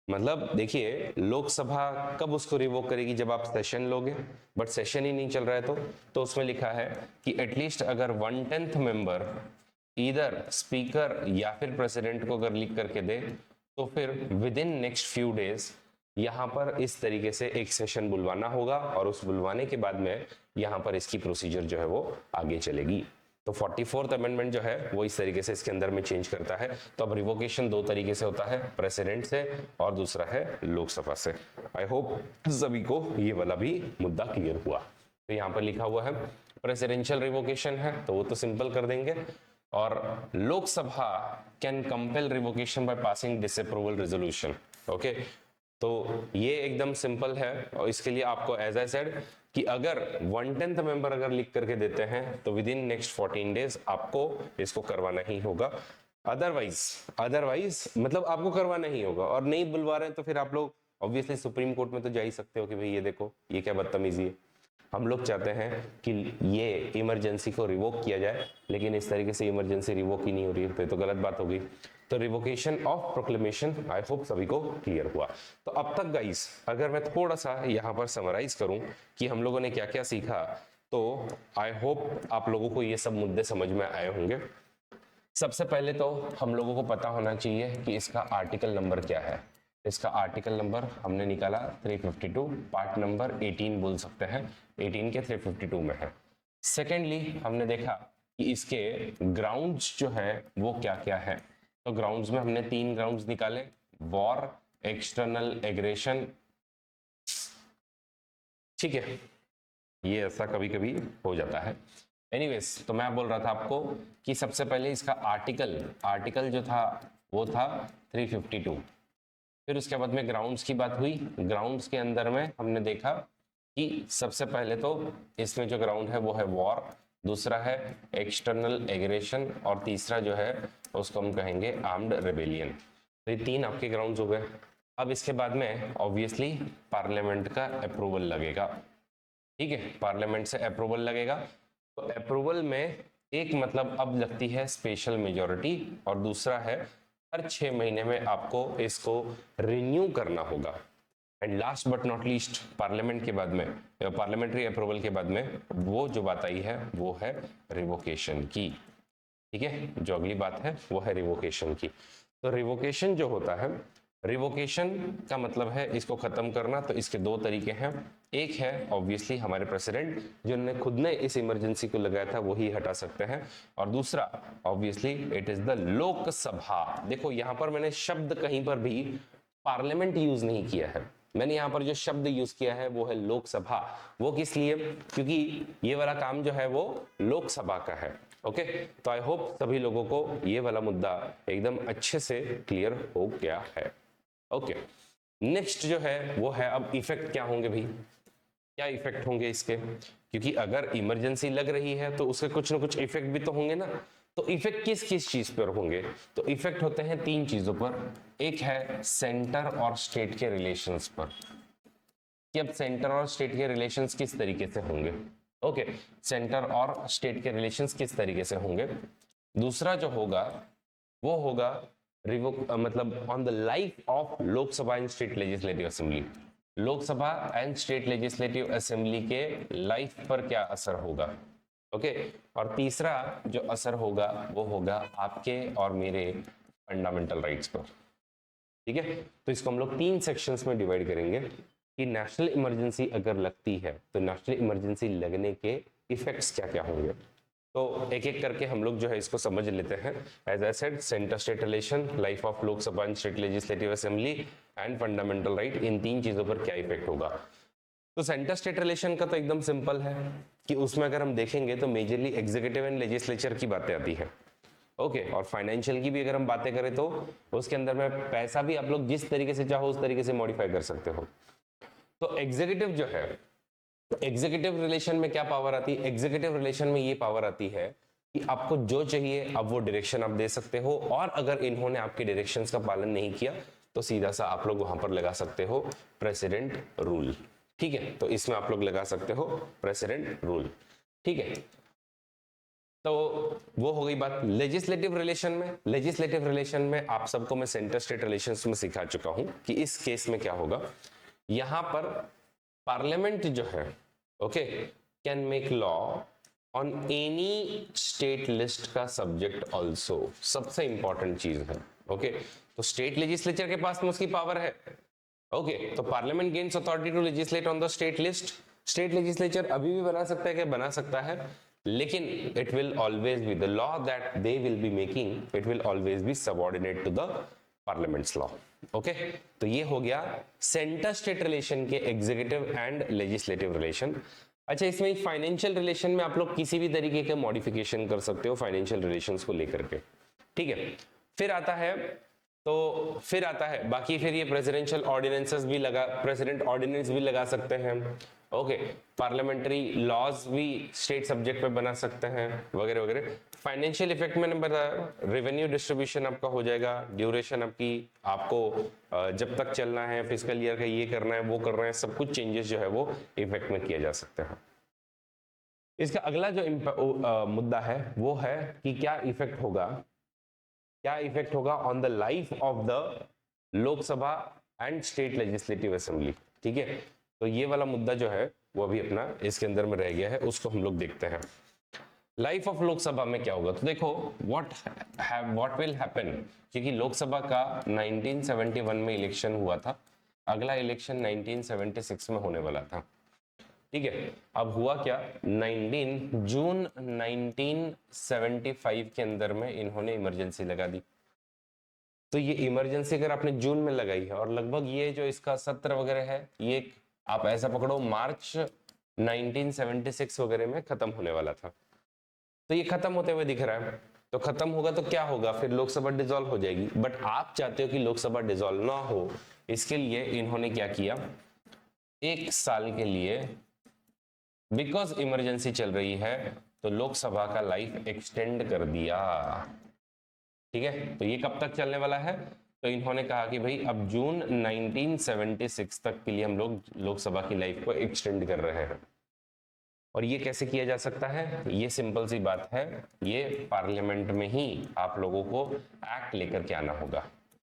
मतलब देखिए, लोकसभा कब उसको रिवोक करेगी? जब आप सेशन लोगे, बट सेशन ही नहीं चल रहा है तो उसमें लिखा है कि एटलीस्ट अगर 1/10 मेंबर इधर स्पीकर या फिर प्रेसिडेंट को अगर लिख करके दे, तो फिर with in next few days यहां पर इस तरीके से एक सेशन बुलवाना होगा, और उस बुलवाने के बाद में यहां पर इसकी प्रोसीजर जो है वो आगे चलेगी। तो 44th अमेंडमेंट जो है वो इस तरीके से इसके अंदर में चेंज करता है। तो अब रिवोकेशन दो तरीके से होता है, प्रेसिडेंट से और दूसरा है लोकसभा से। आई होप सभी को ये वाला भी मुद्दा क्लियर हुआ। तो यहाँ पर लिखा हुआ है प्रेसिडेंशियल रिवोकेशन है तो वो तो सिंपल कर देंगे, और Lok Sabha can compel revocation by passing disapproval resolution. Okay, तो ये एकदम सिंपल है। और इसके लिए आपको एज आई सेड कि अगर 1/10 मेंबर अगर लिख करके देते हैं तो विद इन नेक्स्ट 14 डेज आपको इसको करवाना ही होगा। अदरवाइज मतलब आपको करवाना ही होगा, और नहीं बुलवा रहे हैं तो फिर आप लोग ऑब्वियसली सुप्रीम कोर्ट में तो जा ही सकते हो कि भाई ये देखो ये क्या बदतमीजी है। हम लोग चाहते हैं कि ये इमरजेंसी को रिवोक किया जाए, लेकिन इस तरीके से इमरजेंसी रिवोक ही नहीं हो रही है, तो ये तो गलत बात होगी। तो revocation of proclamation, I hope सभी को क्लियर हुआ। तो अब तक गाइस अगर मैं थोड़ा सा यहाँ पर समराइज करूं कि हम लोगों ने क्या क्या सीखा, तो आई होप आप लोगों को ये सब मुद्दे समझ में आए होंगे। सबसे पहले तो हम लोगों को पता होना चाहिए कि इसका आर्टिकल नंबर क्या है। इसका आर्टिकल नंबर हमने निकाला 352, पार्ट नंबर 18 बोल सकते हैं, 18 के 352 में है। सेकेंडली हमने देखा कि इसके ग्राउंड्स जो है वो क्या क्या है। तो ग्राउंड्स में हमने 3 ग्राउंड्स निकाले, वॉर, एक्सटर्नल एग्रेशन। ठीक है, ये ऐसा कभी कभी हो जाता है। एनीवेज, तो मैं बोल रहा था आपको कि सबसे पहले इसका आर्टिकल जो था वो था 352। फिर उसके बाद में ग्राउंड्स की बात हुई। ग्राउंड्स के अंदर में हमने देखा कि सबसे पहले तो इसमें जो ग्राउंड है वो है वॉर, दूसरा है एक्सटर्नल एग्रेशन, और तीसरा जो है उसको हम कहेंगे आर्म्ड रेबेलियन। तो ये 3 आपके ग्राउंड्स हो गए। अब इसके बाद में ऑब्वियसली पार्लियामेंट का अप्रूवल लगेगा। ठीक है, पार्लियामेंट से अप्रूवल लगेगा। तो अप्रूवल में एक मतलब अब लगती है स्पेशल मेजॉरिटी, और दूसरा है हर 6 महीने में आपको इसको रिन्यू करना होगा। And last but not least, parliament के बाद में, पार्लियामेंट्री अप्रूवल के बाद में वो जो बात आई है वो है रिवोकेशन की। ठीक है, जो अगली बात है वो है रिवोकेशन की। तो रिवोकेशन जो होता है, रिवोकेशन का मतलब है इसको खत्म करना। तो इसके 2 तरीके हैं। एक है ऑब्वियसली हमारे प्रेसिडेंट जिन्होंने खुद ने इस इमरजेंसी को लगाया था वही हटा सकते हैं, और दूसरा obviously it is the Lok Sabha. देखो यहां पर मैंने शब्द कहीं पर भी पार्लियामेंट यूज नहीं किया है, मैंने यहाँ पर जो शब्द यूज किया है वो है लोकसभा। वो किस लिए? क्योंकि ये वाला काम जो है वो लोकसभा का है। ओके, तो आई होप सभी लोगों को ये वाला मुद्दा एकदम अच्छे से क्लियर हो गया है। ओके, नेक्स्ट जो है वो है अब इफेक्ट क्या होंगे भाई। क्या इफेक्ट होंगे इसके, क्योंकि अगर इमरजेंसी लग रही है तो उसके कुछ ना कुछ इफेक्ट भी तो होंगे ना। तो इफेक्ट किस किस चीज पर होंगे, तो इफेक्ट होते हैं तीन चीजों पर। एक है सेंटर और स्टेट के रिलेशंस पर, कि अब सेंटर और स्टेट के रिलेशंस किस तरीके से होंगे। ओके, सेंटर और स्टेट के रिलेशंस किस तरीके से होंगे। दूसरा जो होगा वो होगा मतलब on the life of Lok Sabha and state legislative assembly, Lok Sabha and state legislative assembly के लाइफ पर क्या असर होगा। ओके, और तीसरा जो असर होगा वो होगा आपके और मेरे फंडामेंटल राइट्स पर। ठीक है, तो इसको हम लोग तीन सेक्शंस में डिवाइड करेंगे कि नेशनल इमरजेंसी अगर लगती है तो नेशनल इमरजेंसी लगने के इफेक्ट्स क्या क्या होंगे। तो एक एक करके हम लोग जो है इसको समझ लेते हैं। As I said, centre state relation, life of Lok Sabha and state legislative assembly and fundamental right, इन तीन चीजों पर क्या इफेक्ट होगा। तो सेंटर स्टेट रिलेशन का तो एकदम सिंपल है कि उसमें अगर हम देखेंगे तो मेजरली एग्जीक्यूटिव एंड लेजिस्लेचर की बातें आती है। ओके, और फाइनेंशियल की भी अगर हम बातें करें तो उसके अंदर में पैसा भी आप लोग जिस तरीके से चाहो उस तरीके से मॉडिफाई कर सकते हो। तो एग्जीक्यूटिव जो है, एग्जीक्यूटिव रिलेशन में क्या पावर आती है, एग्जीक्यूटिव रिलेशन में ये पावर आती है कि आपको जो चाहिए अब वो डायरेक्शन आप दे सकते हो, और अगर इन्होंने आपके डायरेक्शंस का पालन नहीं किया तो सीधा सा आप लोग वहां पर लगा सकते हो प्रेसिडेंट रूल। ठीक है, तो इसमें आप लोग लगा सकते हो प्रेसिडेंट रूल। ठीक है, तो वो हो गई बात लेजिस्लेटिव रिलेशन में। लेजिस्लेटिव रिलेशन में आप सबको मैं सेंटर स्टेट रिलेशंस में सिखा चुका हूं कि इस केस में क्या होगा। यहां पर पार्लियामेंट जो है, okay, can make law on any state list का सब्जेक्ट ऑल्सो, सबसे इंपॉर्टेंट चीज है। ओके, तो स्टेट लेजिस्लेचर के पास में उसकी पावर है। ओके, तो parliament gains authority to legislate on the state list. State legislature अभी भी बना सकता है, क्या बना सकता है, लेकिन it will always be the law that they will be making, it will always be subordinate to the parliament's law. Okay, तो ये हो गया सेंटर स्टेट रिलेशन के एग्जीक्यूटिव एंड लेजिस्लेटिव रिलेशन। अच्छा, इसमें फाइनेंशियल रिलेशन में आप लोग किसी भी तरीके के मॉडिफिकेशन कर सकते हो फाइनेंशियल रिलेशंस को लेकर के। ठीक है, फिर आता है बाकी, फिर ये प्रेसिडेंशियल ऑर्डिनेंसेस भी लगा, प्रेसिडेंट ऑर्डिनेंस भी लगा सकते हैं। ओके, पार्लियामेंट्री लॉज भी स्टेट सब्जेक्ट पे बना सकते हैं, वगैरह वगैरह। फाइनेंशियल इफेक्ट मैंने बताया, रेवेन्यू डिस्ट्रीब्यूशन आपका हो जाएगा, ड्यूरेशन आपकी, आपको जब तक चलना है फिस्कल ईयर का, ये करना है वो करना है, सब कुछ चेंजेस जो है वो इफेक्ट में किया जा सकते हैं। इसका अगला जो मुद्दा है वो है कि क्या इफेक्ट होगा on the life of the Lok Sabha and state legislative assembly. ठीक है, तो ये वाला मुद्दा जो है वो अभी अपना इसके अंदर में रह गया है, उसको हम लोग देखते हैं। लाइफ ऑफ लोकसभा में क्या होगा, तो देखो व्हाट विल हैपन, क्योंकि लोकसभा का 1971 में इलेक्शन हुआ था, अगला इलेक्शन 1976 में होने वाला था। ठीक है, अब हुआ क्या, 19 जून 1975 के अंदर में इन्होंने इमरजेंसी लगा दी। तो ये इमरजेंसी अगर आपने जून में लगाई है और लगभग ये जो इसका सत्र वगैरह है, ये आप ऐसा पकड़ो मार्च 1976 वगैरह में खत्म होने वाला था। तो ये खत्म होते हुए दिख रहा है, तो खत्म होगा तो क्या होगा, फिर लोकसभा डिसॉल्व हो जाएगी। बट आप चाहते हो कि लोकसभा डिसॉल्व ना हो, इसके लिए इन्होंने क्या किया, 1 साल के लिए, बिकॉज इमरजेंसी चल रही है, तो लोकसभा का लाइफ एक्सटेंड कर दिया। ठीक है, तो ये कब तक चलने वाला है, तो इन्होंने कहा कि भाई अब जून 1976 तक के लिए हम लोग लोकसभा की लाइफ को एक्सटेंड कर रहे हैं। और ये कैसे किया जा सकता है, ये सिंपल सी बात है, ये पार्लियामेंट में ही आप लोगों को एक्ट लेकर के आना होगा।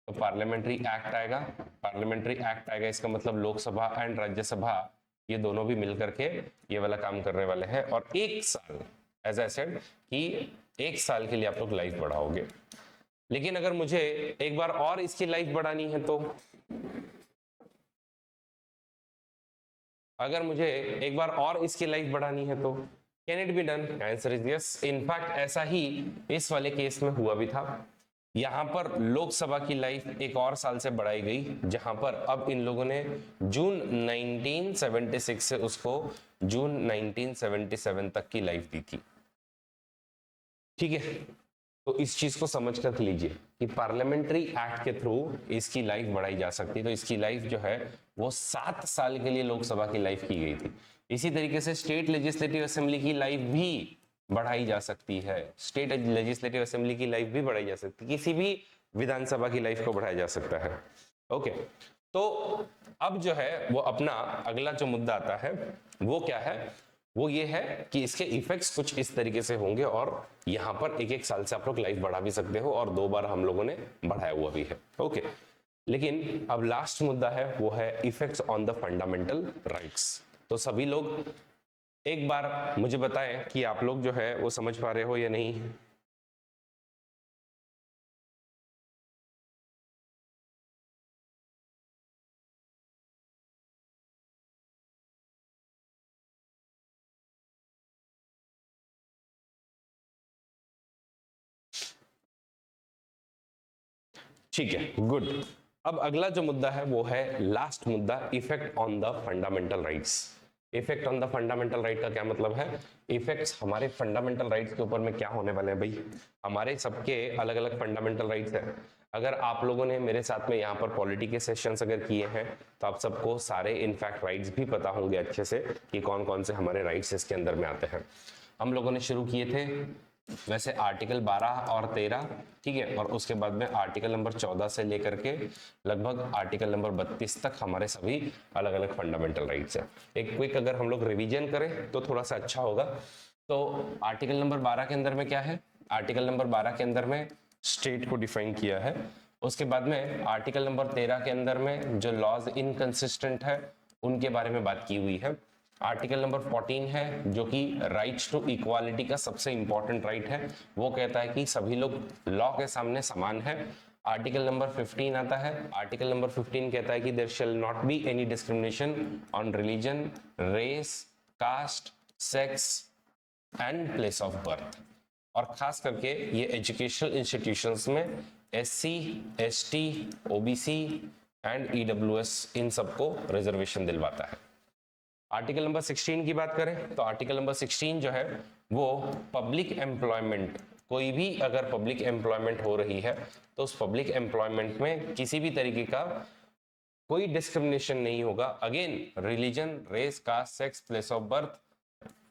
तो पार्लियामेंट्री एक्ट आएगा, इसका मतलब लोकसभा एंड राज्यसभा ये दोनों भी मिलकर के ये वाला काम करने वाले हैं। और 1 साल, एज आई सेड कि 1 साल के लिए आप लोग लाइफ बढ़ाओगे। लेकिन अगर मुझे एक बार और इसकी लाइफ बढ़ानी है तो, अगर मुझे एक बार और इसकी लाइफ बढ़ानी है तो can it be done, answer is yes. In fact ऐसा ही इस वाले केस में हुआ भी था। यहां पर लोकसभा की लाइफ एक और साल से बढ़ाई गई, जहां पर अब इन लोगों ने जून 1976 से उसको जून 1977 तक की लाइफ दी थी। ठीक है, तो इस चीज को समझ कर लीजिए कि पार्लियामेंट्री एक्ट के थ्रू इसकी लाइफ बढ़ाई जा सकती है। तो इसकी लाइफ जो है वो 7 साल के लिए लोकसभा की लाइफ की गई थी। इसी तरीके से स्टेट लेजिस्लेटिव असेंबली की लाइफ भी बढ़ाई जा सकती है, स्टेट लेजिस्लेटिव असेंबली की लाइफ भी बढ़ाई जा सकती है, किसी भी विधानसभा की लाइफ को बढ़ाया जा सकता है। ओके, तो अब जो है वो अपना अगला जो मुद्दा आता है वो क्या है, वो ये है कि इसके इफेक्ट्स कुछ इस तरीके से होंगे और यहाँ पर एक एक साल से आप लोग लाइफ बढ़ा भी सकते हो और 2 बार हम लोगों ने बढ़ाया हुआ भी है। ओके, लेकिन अब लास्ट मुद्दा है वो है effects on the fundamental rights. तो सभी लोग एक बार मुझे बताएं कि आप लोग जो है वो समझ पा रहे हो या नहीं। ठीक है, गुड। अब अगला जो मुद्दा है वो है लास्ट मुद्दा, effect on the fundamental rights. Effect on the fundamental right का क्या मतलब है, इफेक्ट्स हमारे फंडामेंटल राइट्स के ऊपर में क्या होने वाले हैं भाई। हमारे सबके अलग अलग फंडामेंटल राइट्स हैं। अगर आप लोगों ने मेरे साथ में यहाँ पर पॉलिटी के सेशंस अगर किए हैं तो आप सबको सारे इनफैक्ट राइट्स भी पता होंगे अच्छे से कि कौन कौन से हमारे राइट्स इसके अंदर में आते हैं। हम लोगों ने शुरू किए थे वैसे आर्टिकल 12 और 13, ठीक है, और उसके बाद में आर्टिकल नंबर 14 से लेकर के लगभग आर्टिकल नंबर 32 तक हमारे सभी अलग अलग फंडामेंटल राइट्स हैं। एक क्विक अगर हम लोग रिवीजन करें तो थोड़ा सा अच्छा होगा। तो आर्टिकल नंबर 12 के अंदर में क्या है, आर्टिकल नंबर 12 के अंदर में स्टेट को डिफाइन किया है। उसके बाद में आर्टिकल नंबर 13 के अंदर में जो लॉज इनकंसिस्टेंट है उनके बारे में बात की हुई है। आर्टिकल नंबर 14 है जो कि राइट्स टू इक्वालिटी का सबसे इंपॉर्टेंट राइट है, वो कहता है कि सभी लोग लॉ के सामने समान है। आर्टिकल नंबर 15 आता है, आर्टिकल नंबर 15 कहता है कि there shall not be any discrimination on religion, race, caste, sex and place of birth. और खास करके ये एजुकेशनल इंस्टीट्यूशंस में SC, ST, OBC and EWS इन सबको रिजर्वेशन दिलवाता है। आर्टिकल नंबर 16 की बात करें तो आर्टिकल नंबर 16 जो है वो पब्लिक एम्प्लॉयमेंट, कोई भी अगर पब्लिक एम्प्लॉयमेंट हो रही है तो उस पब्लिक एम्प्लॉयमेंट में किसी भी तरीके का कोई डिस्क्रिमिनेशन नहीं होगा। Again religion, race, caste, sex, place of birth,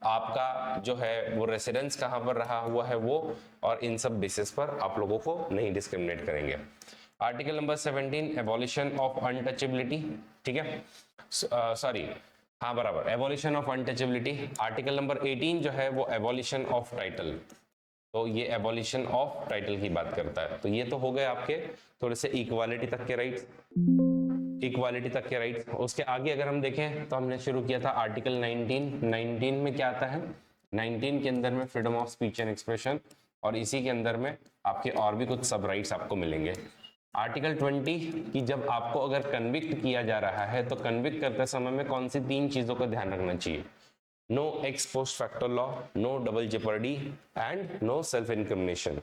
आपका जो है वो रेसिडेंस कहां पर रहा हुआ है वो, और इन सब बेसिस पर आप लोगों को नहीं डिस्क्रिमिनेट करेंगे। Article number 17 abolition of untouchability, ठीक है, सॉरी हाँ बराबर, abolition of untouchability. Article number 18 जो है वो एबॉलिशन ऑफ टाइटल, तो ये एबॉलिशन ऑफ टाइटल की बात करता है। तो ये तो हो गए आपके थोड़े से इक्वालिटी तक के राइट्स, इक्वालिटी तक के राइट्स। उसके आगे अगर हम देखें तो हमने शुरू किया था आर्टिकल 19 में क्या आता है, 19 के अंदर में freedom of speech and expression, और इसी के अंदर में आपके और भी कुछ सब राइट्स आपको मिलेंगे। आर्टिकल 20 की जब आपको अगर कन्विक्ट किया जा रहा है तो कन्विक्ट करते समय में कौन सी 3 चीजों का ध्यान रखना चाहिए, no ex post facto law, no double jeopardy and no self incrimination.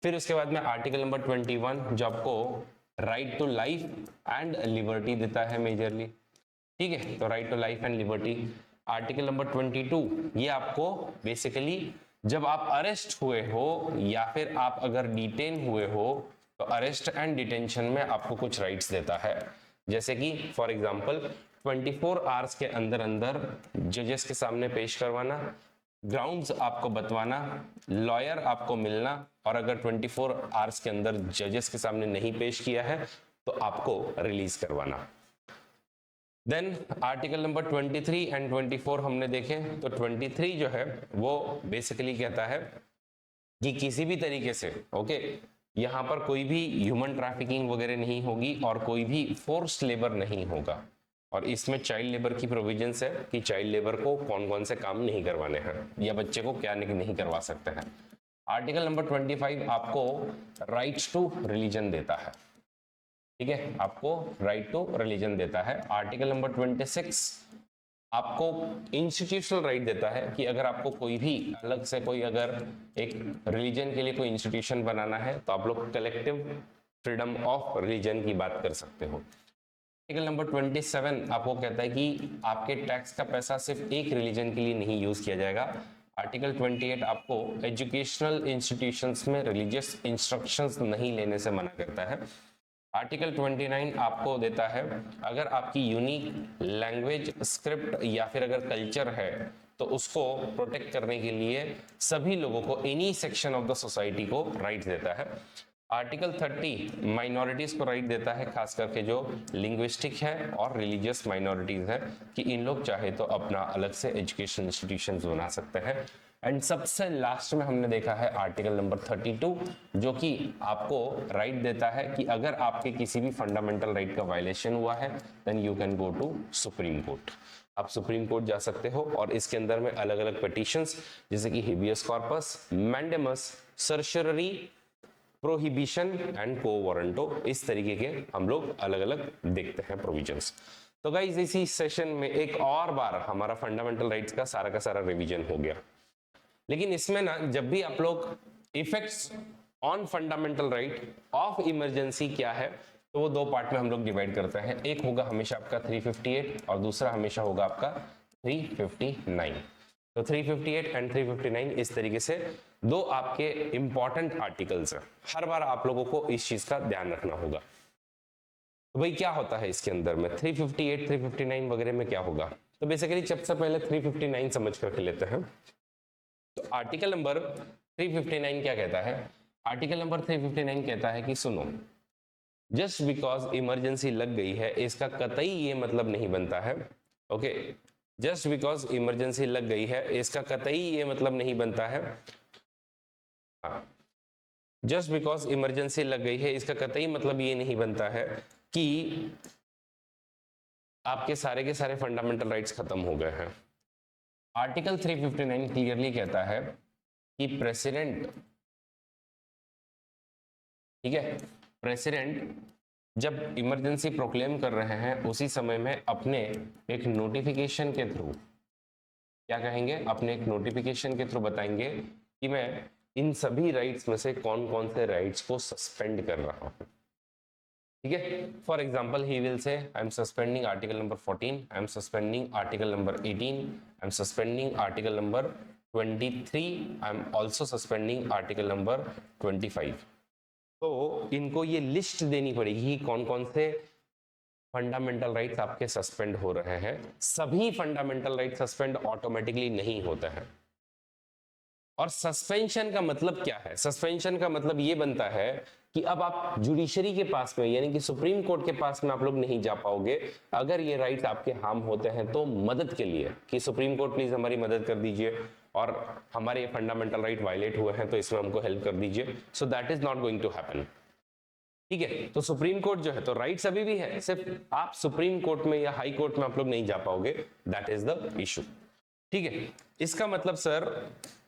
फिर उसके बाद में आर्टिकल नंबर 21 जो आपको right to life and liberty देता है मेजरली, ठीक है, तो right to life and liberty. Article number 22 ये आपको बेसिकली जब आप अरेस्ट हुए हो या फिर आप अगर डिटेन हुए हो तो अरेस्ट एंड डिटेंशन में आपको कुछ राइट्स देता है, जैसे कि फॉर एग्जांपल 24 आवर्स के अंदर अंदर जजेस के सामने पेश करवाना, ग्राउंड्स आपको बतवाना, लॉयर आपको मिलना, और अगर 24 आवर्स के अंदर जजेस के सामने नहीं पेश किया है तो आपको रिलीज करवाना। देन आर्टिकल नंबर 23 एंड 24 हमने देखे, तो 23 जो है वो बेसिकली कहता है कि किसी भी तरीके से ओके यहाँ पर कोई भी ह्यूमन ट्रैफिकिंग वगैरह नहीं होगी और कोई भी फोर्स्ड लेबर नहीं होगा, और इसमें चाइल्ड लेबर की प्रोविजंस है कि चाइल्ड लेबर को कौन कौन से काम नहीं करवाने हैं या बच्चे को क्या नहीं करवा सकते हैं। आर्टिकल नंबर 25 आपको राइट्स टू रिलीजन देता है, ठीक है, आपको राइट टू रिलीजन देता है। आर्टिकल नंबर 26 आपको इंस्टीट्यूशनल राइट देता है कि अगर आपको कोई भी अलग से कोई अगर एक रिलीजन के लिए कोई इंस्टीट्यूशन बनाना है तो आप लोग कलेक्टिव फ्रीडम ऑफ रिलीजन की बात कर सकते हो। आर्टिकल नंबर 27 आपको कहता है कि आपके टैक्स का पैसा सिर्फ एक रिलीजन के लिए नहीं यूज किया जाएगा। आर्टिकल 28 आपको एजुकेशनल इंस्टीट्यूशंस में रिलीजियस इंस्ट्रक्शंस नहीं लेने से मना करता है। आर्टिकल 29 आपको देता है अगर आपकी यूनिक लैंग्वेज, स्क्रिप्ट या फिर अगर कल्चर है तो उसको प्रोटेक्ट करने के लिए सभी लोगों को, any section of the society को राइट देता है। आर्टिकल 30 माइनॉरिटीज को राइट देता है, खास करके जो लिंग्विस्टिक है और रिलीजियस माइनॉरिटीज है, कि इन लोग चाहे तो अपना अलग से एजुकेशन इंस्टीट्यूशन बना सकते हैं। एंड सबसे लास्ट में हमने देखा है आर्टिकल नंबर 32, जो कि आपको राइट देता है कि अगर आपके किसी भी फंडामेंटल राइट का वायलेशन हुआ है then you can go to supreme court. आप सुप्रीम कोर्ट जा सकते हो और इसके अंदर में अलग अलग पिटीशंस जैसे कि habeas corpus, mandamus, सर्शरी, prohibition and को वारंटो, इस तरीके के हम लोग अलग अलग देखते हैं प्रोविजंस। तो गाइस इसी सेशन में एक और बार हमारा फंडामेंटल राइट्स का सारा रिवीजन हो गया। लेकिन इसमें ना जब भी आप लोग effects on fundamental right of emergency क्या है, तो वो दो पार्ट में हम लोग डिवाइड करते हैं। एक होगा हमेशा आपका 358 और दूसरा हमेशा होगा आपका 359। तो 358 एंड 359 इस तरीके से दो आपके इंपॉर्टेंट आर्टिकल्स हैं। हर बार आप लोगों को इस चीज का ध्यान रखना होगा। तो भाई क्या होता है इसके अंदर में 358, 359 वगैरह में क्या होगा, तो बेसिकली सबसे पहले 359 समझ करके लेते हैं। तो आर्टिकल नंबर 359 क्या कहता है? आर्टिकल नंबर 359 कहता है कि सुनो, जस्ट बिकॉज इमरजेंसी लग गई है इसका कतई ये मतलब नहीं बनता है। ओके, जस्ट बिकॉज इमरजेंसी लग गई है इसका कतई ये मतलब नहीं बनता है। जस्ट बिकॉज इमरजेंसी लग गई है इसका कतई मतलब ये नहीं बनता है कि आपके सारे के सारे फंडामेंटल राइट्स खत्म हो गए हैं। आर्टिकल 359 क्लियरली कहता है कि प्रेसिडेंट, ठीक है, प्रेसिडेंट जब इमरजेंसी प्रोक्लेम कर रहे हैं उसी समय में अपने एक नोटिफिकेशन के थ्रू, क्या कहेंगे, अपने एक नोटिफिकेशन के थ्रू बताएंगे कि मैं इन सभी राइट्स में से कौन कौन से राइट्स को सस्पेंड कर रहा हूं। ठीक है, for example he will say I am suspending article number 14, I am suspending article number 18, I am suspending article number 23, I am also suspending article number 25। तो इनको ये लिस्ट देनी पड़ेगी कौन कौन से फंडामेंटल राइट्स आपके सस्पेंड हो रहे हैं। सभी फंडामेंटल राइट सस्पेंड ऑटोमेटिकली नहीं होता है। और सस्पेंशन का मतलब क्या है? सस्पेंशन का मतलब ये बनता है कि अब आप जुडिशरी के पास में यानी कि सुप्रीम कोर्ट के पास में आप लोग नहीं जा पाओगे अगर ये राइट्स आपके हार्म होते हैं, तो मदद के लिए कि सुप्रीम कोर्ट प्लीज हमारी मदद कर दीजिए और हमारे ये फंडामेंटल राइट वायलेट हुए हैं तो इसमें हमको हेल्प कर दीजिए। So that is not going to happen. ठीक है, तो सुप्रीम कोर्ट जो है तो राइट्स अभी भी है, सिर्फ आप सुप्रीम कोर्ट में या हाई कोर्ट में आप लोग नहीं जा पाओगे, दैट इज द इशू। ठीक है, इसका मतलब सर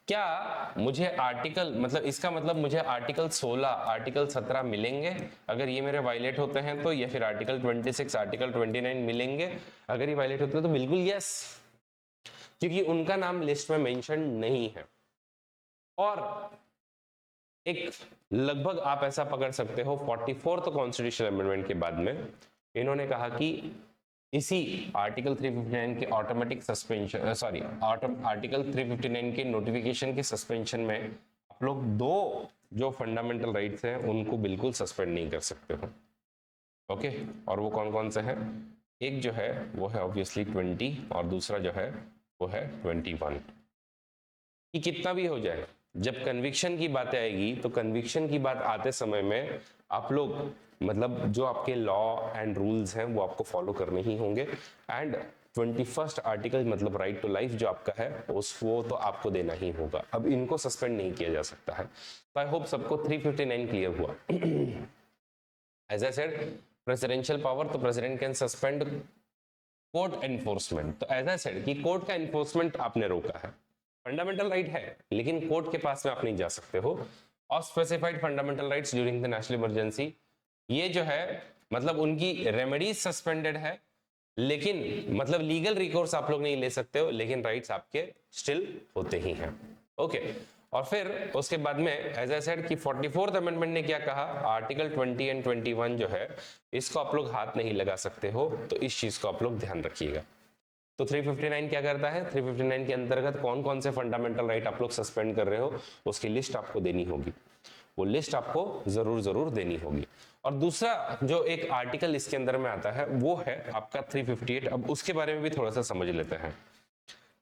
क्या मुझे आर्टिकल मतलब इसका मतलब मुझे आर्टिकल 16, आर्टिकल 17 मिलेंगे अगर ये मेरे वायलेट होते हैं तो, या फिर आर्टिकल 26, आर्टिकल 29 मिलेंगे अगर ये वायलेट होते हैं तो? बिल्कुल यस, क्योंकि उनका नाम लिस्ट में मेंशन नहीं है। और एक लगभग आप ऐसा पकड़ सकते हो 44th कॉन्स्टिट्यूशनल अमेंडमेंट के बाद में इन्होंने कहा कि इसी आर्टिकल 359 के ऑटोमेटिक सस्पेंशन, सॉरी आर्टिकल 359 के नोटिफिकेशन के सस्पेंशन में आप लोग दो जो फंडामेंटल राइट्स हैं उनको बिल्कुल सस्पेंड नहीं कर सकते हो। ओके, और वो कौन कौन से हैं? एक जो है वो है ऑब्वियसली 20 और दूसरा जो है वो है 21। कि कितना भी हो जाए, जब कन्विक्शन की बात आएगी तो कन्विक्शन की बात आते समय में आप लोग मतलब जो आपके लॉ एंड रूल्स हैं वो आपको फॉलो करने ही होंगे। एंड 21st आर्टिकल मतलब राइट टू लाइफ जो आपका है उसको तो आपको देना ही होगा। अब इनको सस्पेंड नहीं किया जा सकता है। तो आई होप सबको 359 क्लियर हुआ। As I said presidential power, तो president can suspend court enforcement. तो एज आई सेड कि कोर्ट का एनफोर्समेंट आपने रोका है, फंडामेंटल राइट है लेकिन कोर्ट के पास में आप नहीं जा सकते हो। और specified fundamental rights during the national emergency, ये जो है मतलब उनकी रेमेडीज सस्पेंडेड है लेकिन मतलब लीगल रिकोर्स आप लोग नहीं ले सकते हो, लेकिन राइट्स आपके स्टिल होते ही हैं। ओके, और फिर उसके बाद में एज आई सेड कि 44th अमेंडमेंट ने क्या कहा, आर्टिकल 20 एंड 21 जो है इसको आप लोग हाथ नहीं लगा सकते हो, तो इस चीज को आप लोग ध्यान रखिएगा। तो 359 क्या करता है? 359 के अंतर्गत कौन कौन से फंडामेंटल राइट आप लोग सस्पेंड कर रहे हो उसकी लिस्ट आपको देनी होगी। वो लिस्ट आपको जरूर देनी होगी। और दूसरा जो एक आर्टिकल इसके अंदर में आता है वो है आपका 358। अब उसके बारे में भी थोड़ा सा समझ लेते हैं,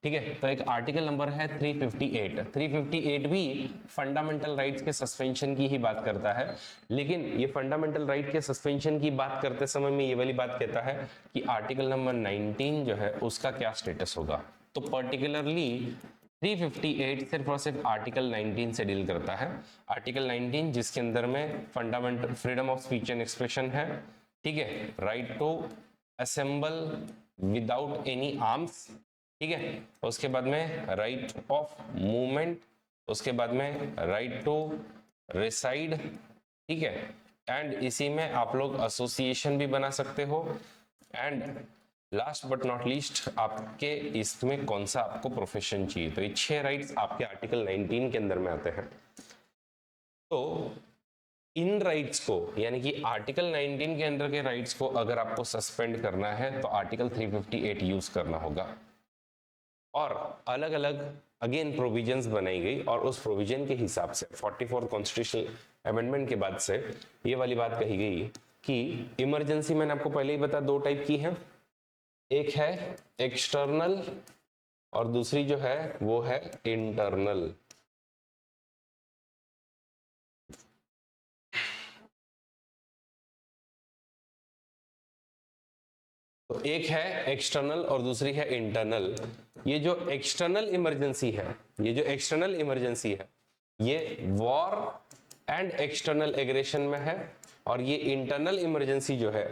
ठीक है। तो एक आर्टिकल नंबर है 358। 358 भी फंडामेंटल राइट्स के सस्पेंशन की ही बात करता है, लेकिन ये फंडामेंटल राइट के सस्पेंशन की बात करते समय में ये वाली बात कहता है कि आर्टिकल नंबर 19 जो है उसका क्या स्टेटस होगा। तो पर्टिकुलरली 358 सिर्फ और सिर्फ आर्टिकल 19 से डील करता है। आर्टिकल 19 जिसके अंदर में fundamental freedom of speech and expression है, ठीक है, right to assemble without any arms, ठीक है, उसके बाद में राइट ऑफ मूवमेंट, उसके बाद में राइट टू रिसाइड, ठीक है, एंड इसी में आप लोग एसोसिएशन भी बना सकते हो। And last but not least आपके इसमें कौन सा आपको प्रोफेशन चाहिए। तो ये 6 राइट्स आपके आर्टिकल 19 के अंदर में आते हैं। तो इन राइट्स को यानी कि आर्टिकल 19 के अंदर के राइट्स को अगर आपको सस्पेंड करना है तो आर्टिकल 358 यूज करना होगा। और अलग अलग अगेन प्रोविजंस बनाई गई और उस प्रोविजन के हिसाब से 44 कॉन्स्टिट्यूशनल अमेंडमेंट के बाद से ये वाली बात कही गई कि इमरजेंसी मैंने आपको पहले ही बता 2 टाइप की है, एक है एक्सटर्नल और दूसरी जो है वो है इंटरनल। तो एक है एक्सटर्नल और दूसरी है इंटरनल। ये जो एक्सटर्नल इमरजेंसी है, ये जो एक्सटर्नल इमरजेंसी है ये वॉर एंड एक्सटर्नल एग्रेशन में है, और ये इंटरनल इमरजेंसी जो है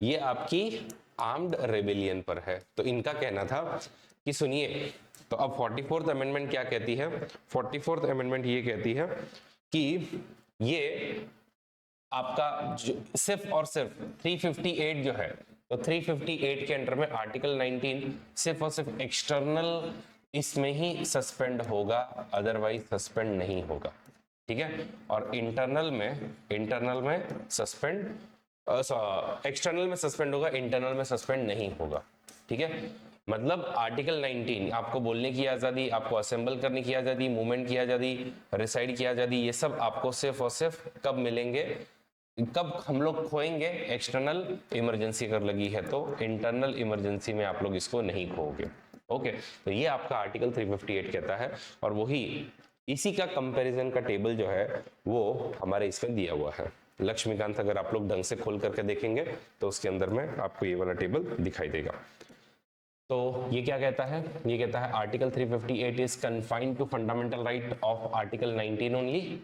ये आपकी आर्म्ड रेबेलियन पर है। तो इनका कहना था कि सुनिए, तो अब 44th अमेंडमेंट क्या कहती है। 44th अमेंडमेंट ये कहती है कि ये आपका सिर्फ और सिर्फ 358 जो है, तो 358 के अंडर में आर्टिकल 19 सिर्फ और सिर्फ एक्सटर्नल इसमें ही सस्पेंड होगा, अदरवाइज सस्पेंड नहीं होगा, ठीक है। और इंटरनल में सस्पेंड, एक्सटर्नल में सस्पेंड होगा, इंटरनल में सस्पेंड नहीं होगा, ठीक है। मतलब आर्टिकल 19 आपको बोलने की आजादी, आपको असेंबल करने की आजादी, मूवमेंट की आजादी, रिसाइड की आजादी, ये सब आपको सिर्फ और सिर्फ कब मिलेंगे, कब हम लोग खोएंगे, एक्सटर्नल इमरजेंसी अगर लगी है तो। इंटरनल इमरजेंसी में आप लोग इसको नहीं खोओगे। ओके, तो ये आपका आर्टिकल 358 कहता है, और वही इसी का कंपैरिजन का टेबल जो है वो हमारे इसमें दिया हुआ है। लक्ष्मीकांत अगर आप लोग ढंग से खोल करके देखेंगे तो उसके अंदर में आपको ये वाला टेबल दिखाई देगा। तो ये क्या कहता है, ये कहता है article 358 is confined to fundamental right of article 19 only,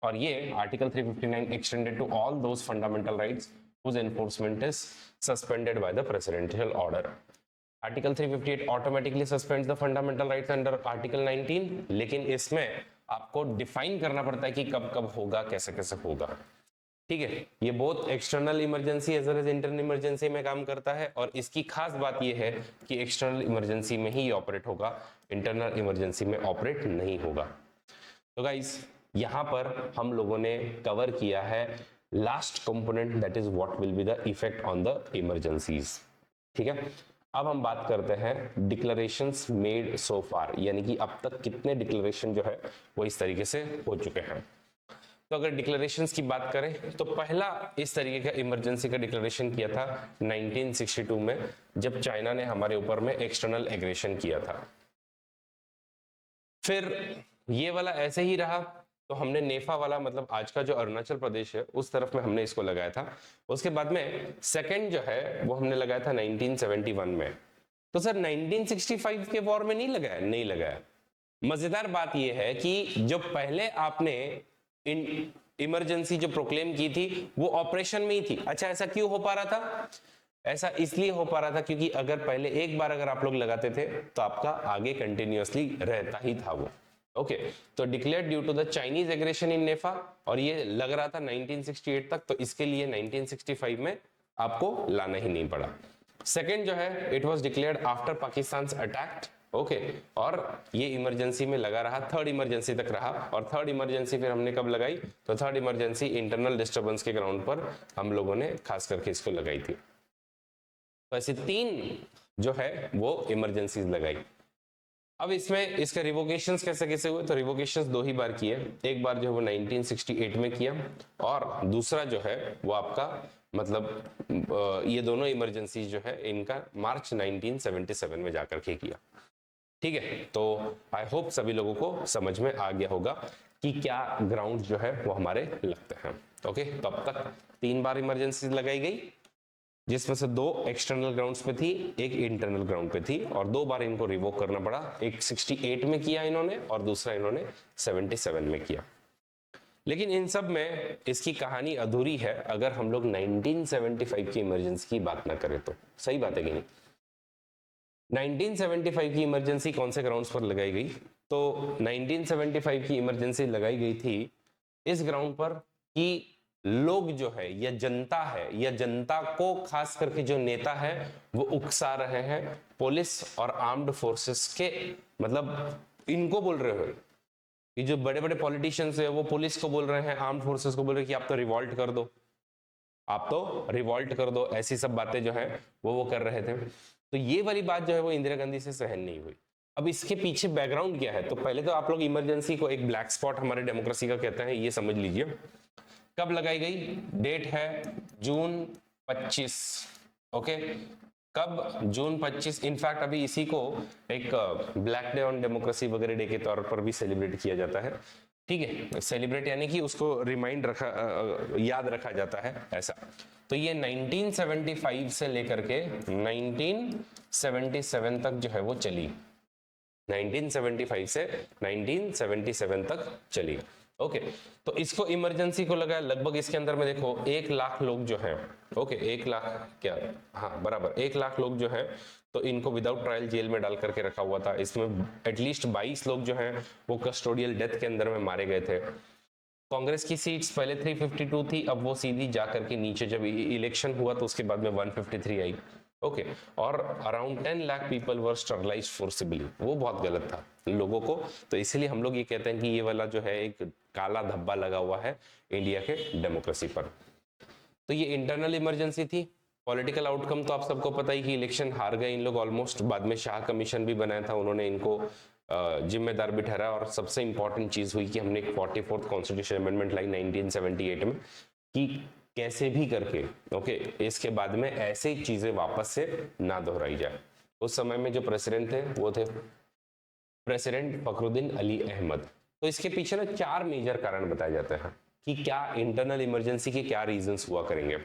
और ये article 359 extended to all those fundamental rights whose enforcement is suspended by the presidential order. Article 358 automatically suspends the fundamental rights under article 19, लेकिन इसमें आपको define करना पड़ता है कि कब कब होगा, कैसे कैसे होगा, ठीक है। ये बहुत external emergency as well as internal emergency में काम करता है, और इसकी खास बात ये है कि एक्सटर्नल इमरजेंसी में ही ऑपरेट होगा, इंटरनल इमरजेंसी में ऑपरेट नहीं होगा। तो गाइस यहां पर हम लोगों ने कवर किया है last component, that is what will be the effect on the emergencies, ठीक है। अब हम बात करते हैं डिक्लेरेशंस मेड सो फार, यानी कि अब तक कितने डिक्लेरेशन जो है वो इस तरीके से हो चुके हैं। तो अगर डिक्लेरेशंस की बात करें तो पहला इस तरीके का इमरजेंसी का डिक्लेरेशन किया था 1962 में, जब चाइना ने हमारे ऊपर में एक्सटर्नल एग्रेशन किया था। फिर ये वाला ऐसे ही रहा, तो हमने नेफा वाला, मतलब आज का जो अरुणाचल प्रदेश है उस तरफ में हमने इसको लगाया था। उसके बाद में सेकंड जो है वो हमने लगाया था 1971 में। तो सर 1965 के वॉर में नहीं लगाया, नहीं लगाया। मजेदार बात यह है कि जो पहले आपने इमरजेंसी जो प्रोक्लेम की थी वो ऑपरेशन में ही थी। अच्छा, ऐसा क्यों हो पा रहा था? ऐसा इसलिए हो पा रहा था क्योंकि अगर पहले एक बार अगर आप लोग लगाते थे तो आपका आगे कंटिन्यूअसली रहता ही था वो। ओके, तो declare due to the Chinese aggression in NEFA, और ये लग रहा था 1968 तक, तो इसके लिए 1965 में आपको लाना ही नहीं पड़ा। सेकेंड जो है it was declared after Pakistan attack, okay, और ये इमरजेंसी में लगा रहा, थर्ड इमरजेंसी तक रहा। और थर्ड इमरजेंसी फिर हमने कब लगाई? तो थर्ड इमरजेंसी इंटरनल डिस्टर्बेंस के ग्राउंड पर हम लोगों ने खास करके इसको लगाई थी। तो ऐसे 3 जो है वो इमरजेंसीज लगाई। अब इसमें इसके रिवोकेशंस कैसे कैसे हुए, तो रिवोकेशंस दो ही बार किए, एक बार जो है वो 1968 में किया और दूसरा जो है वो आपका मतलब ये दोनों इमरजेंसी जो है इनका मार्च 1977 में जाकर के किया। ठीक है, तो आई होप सभी लोगों को समझ में आ गया होगा कि क्या ग्राउंड जो है वो हमारे लगते हैं। ओके, तो अब तक 3 बार इमरजेंसी लगाई गई, जिसमें से 2 एक्सटर्नल ग्राउंड्स पे थी, एक इंटरनल ग्राउंड पे थी, और 2 बार इनको रिवोक करना पड़ा। एक 68 में किया इन्होंने और दूसरा इन्होंने 77 में किया। लेकिन इन सब में इसकी कहानी अधूरी है अगर हम लोग 1975 की इमरजेंसी की बात ना करें तो। सही बात है कि नहीं? 1975 की इमरजेंसी कौन से ग्राउंड्स पर लगाई गई? तो 1975 की इमरजेंसी लगाई गई थी इस ग्राउंड पर कि लोग जो है या जनता है या जनता को खास करके जो नेता है वो उकसा रहे हैं पुलिस और आर्म्ड फोर्सेस के, मतलब इनको बोल रहे हो कि जो बड़े बड़े पॉलिटिशियंस है वो पुलिस को बोल रहे हैं, आर्म्ड फोर्सेस को बोल रहे हैं कि आप तो रिवॉल्ट कर दो, आप तो रिवॉल्ट कर दो, ऐसी सब बातें जो है वो कर रहे थे। तो ये वाली बात जो है वो इंदिरा गांधी से सहन नहीं हुई। अब इसके पीछे बैकग्राउंड क्या है, तो पहले तो आप लोग इमरजेंसी को एक ब्लैक स्पॉट हमारे डेमोक्रेसी का कहते हैं, ये समझ लीजिए। कब लगाई गई? डेट है जून 25। ओके, कब? जून 25। इनफैक्ट अभी इसी को एक ब्लैक डे ऑन डेमोक्रेसी वगैरह डे के तौर पर भी सेलिब्रेट किया जाता है। ठीक है, सेलिब्रेट यानी कि उसको रिमाइंड रखा याद रखा जाता है ऐसा। तो ये 1975 से लेकर के 1977 तक जो है वो चली, 1975 से 1977 तक चली। ओके, तो इसको इमरजेंसी को लगा लगभग इसके अंदर में देखो 1 लाख लोग जो हैं, ओके 1 लाख क्या, हाँ बराबर 1 लाख लोग जो हैं, तो इनको विदाउट ट्रायल जेल में डाल करके रखा हुआ था। इसमें एटलीस्ट 22 लोग जो हैं वो कस्टोडियल डेथ के अंदर में मारे गए थे। कांग्रेस की सीट्स पहले 352 थी, अब वो सीधी जा करके नीचे, जब इलेक्शन हुआ तो उसके बाद में 153 आई। ओके, और around 10 lakh people were sterilised forcibly, वो बहुत गलत था लोगों को। तो इसलिए हम लोग ये कहते हैं कि ये वाला जो है एक काला धब्बा लगा हुआ है इंडिया के डेमोक्रेसी पर। तो ये इंटरनल इमरजेंसी थी। पॉलिटिकल आउटकम तो आप सबको पता ही कि इलेक्शन हार गए इन लोग ऑलमोस्ट। बाद में शाह कमीशन भी बनाया था, उन्होंने इनको जिम्मेदार भी ठहरा। और सबसे इंपॉर्टेंट चीज हुई कि हमने 44th कॉन्स्टिट्यूशन अमेंडमेंट लाई 1978 में कि कैसे भी करके ओके इसके बाद में ऐसी चीजें वापस से ना दोहराई जाए। उस समय में जो प्रेसिडेंट थे वो थे प्रेसिडेंट फखरुद्दीन अली अहमद। तो इसके पीछे ना 4 मेजर कारण बताए जाते हैं कि क्या इंटरनल इमरजेंसी के क्या रीजंस हुआ करेंगे।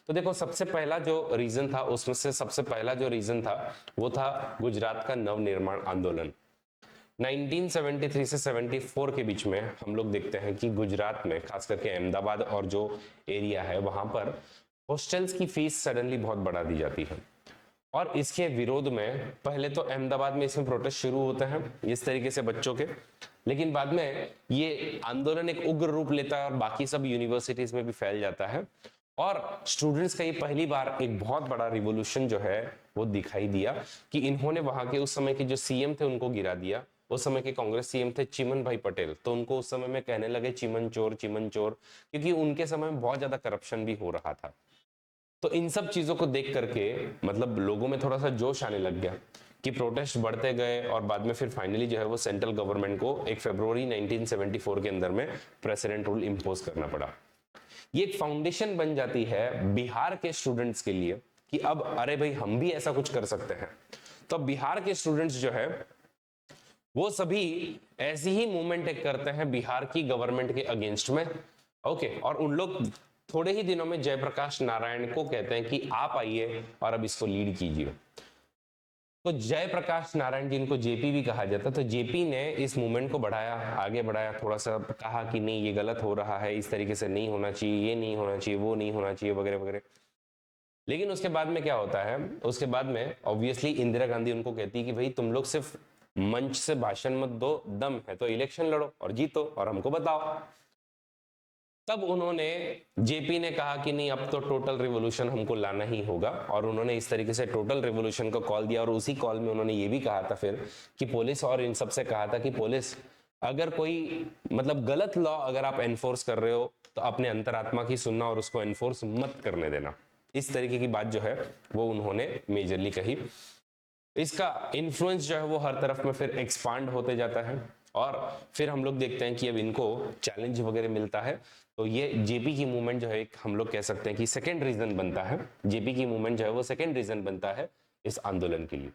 तो देखो सबसे पहला जो रीजन था, उसमें से सबसे पहला जो रीजन था वो था गुजरात का नवनिर्माण आंदोलन। 1973 से 74 के बीच में हम लोग देखते हैं कि गुजरात में खास करके अहमदाबाद और जो एरिया है वहां पर हॉस्टल्स की फीस सडनली बहुत बढ़ा दी जाती है। और इसके विरोध में पहले तो अहमदाबाद में इसमें प्रोटेस्ट शुरू होते हैं इस तरीके से बच्चों के, लेकिन बाद में ये आंदोलन एक उग्र रूप लेता है और बाकी सब यूनिवर्सिटीज में भी फैल जाता है। और स्टूडेंट्स का ये पहली बार एक बहुत बड़ा रिवॉल्यूशन जो है वो दिखाई दिया कि इन्होंने वहां के उस समय के जो सीएम थे उनको गिरा दिया। उस समय के कांग्रेस सीएम थे चिमन भाई पटेल, तो उनको उस समय में कहने लगे चिमन चोर, क्योंकि उनके समय में बहुत ज्यादा करप्शन भी हो रहा था। तो इन सब चीजों को देख करके मतलब लोगों में थोड़ा सा जोश आने लग गया कि प्रोटेस्ट बढ़ते गए और बाद में फिर फाइनली जो है वो सेंट्रल गवर्नमेंट को 1 फरवरी 1974 के अंदर में प्रेसिडेंट रूल इंपोज करना पड़ा। ये एक फाउंडेशन बन जाती है बिहार के स्टूडेंट्स के लिए कि अब अरे भाई हम भी ऐसा कुछ कर सकते हैं। तो बिहार के स्टूडेंट्स जो है वो सभी ऐसी ही मूवमेंट एक करते हैं बिहार की गवर्नमेंट के अगेंस्ट में। ओके, और उन लोग थोड़े ही दिनों में जयप्रकाश नारायण को कहते हैं कि आप आइए और अब इसको लीड कीजिए। तो जयप्रकाश नारायण जिनको जेपी भी कहा जाता, तो जेपी ने इस मूवमेंट को बढ़ाया, आगे बढ़ाया, थोड़ा सा कहा कि नहीं ये गलत हो रहा है, इस तरीके से नहीं होना चाहिए, ये नहीं होना चाहिए, वो नहीं होना चाहिए वगैरह वगैरह। लेकिन उसके बाद में क्या होता है, उसके बाद में ऑब्वियसली इंदिरा गांधी उनको कहती है कि भाई तुम लोग सिर्फ मंच से भाषण मत दो, दम है तो इलेक्शन लड़ो और जीतो और हमको बताओ। तब उन्होंने जेपी ने कहा कि नहीं अब तो टोटल रिवॉल्यूशन हमको लाना ही होगा, और उन्होंने इस तरीके से टोटल रिवॉल्यूशन को कॉल दिया। और उसी कॉल में उन्होंने ये भी कहा था फिर कि पुलिस और इन सब से कहा था कि पुलिस अगर कोई मतलब गलत लॉ अगर आप एनफोर्स कर रहे हो तो अपने अंतरात्मा की सुनना और उसको एनफोर्स मत करने देना। इस तरीके की बात जो है वो उन्होंने मेजरली कही। इसका इन्फ्लुएंस जो है वो हर तरफ में फिर एक्सपांड होते जाता है, और फिर हम लोग देखते हैं कि अब इनको चैलेंज वगैरह मिलता है। तो ये जेपी की मूवमेंट जो है एक हम लोग कह सकते हैं कि सेकेंड रीजन बनता है, जेपी की मूवमेंट जो है वो सेकेंड रीजन बनता है इस आंदोलन के लिए,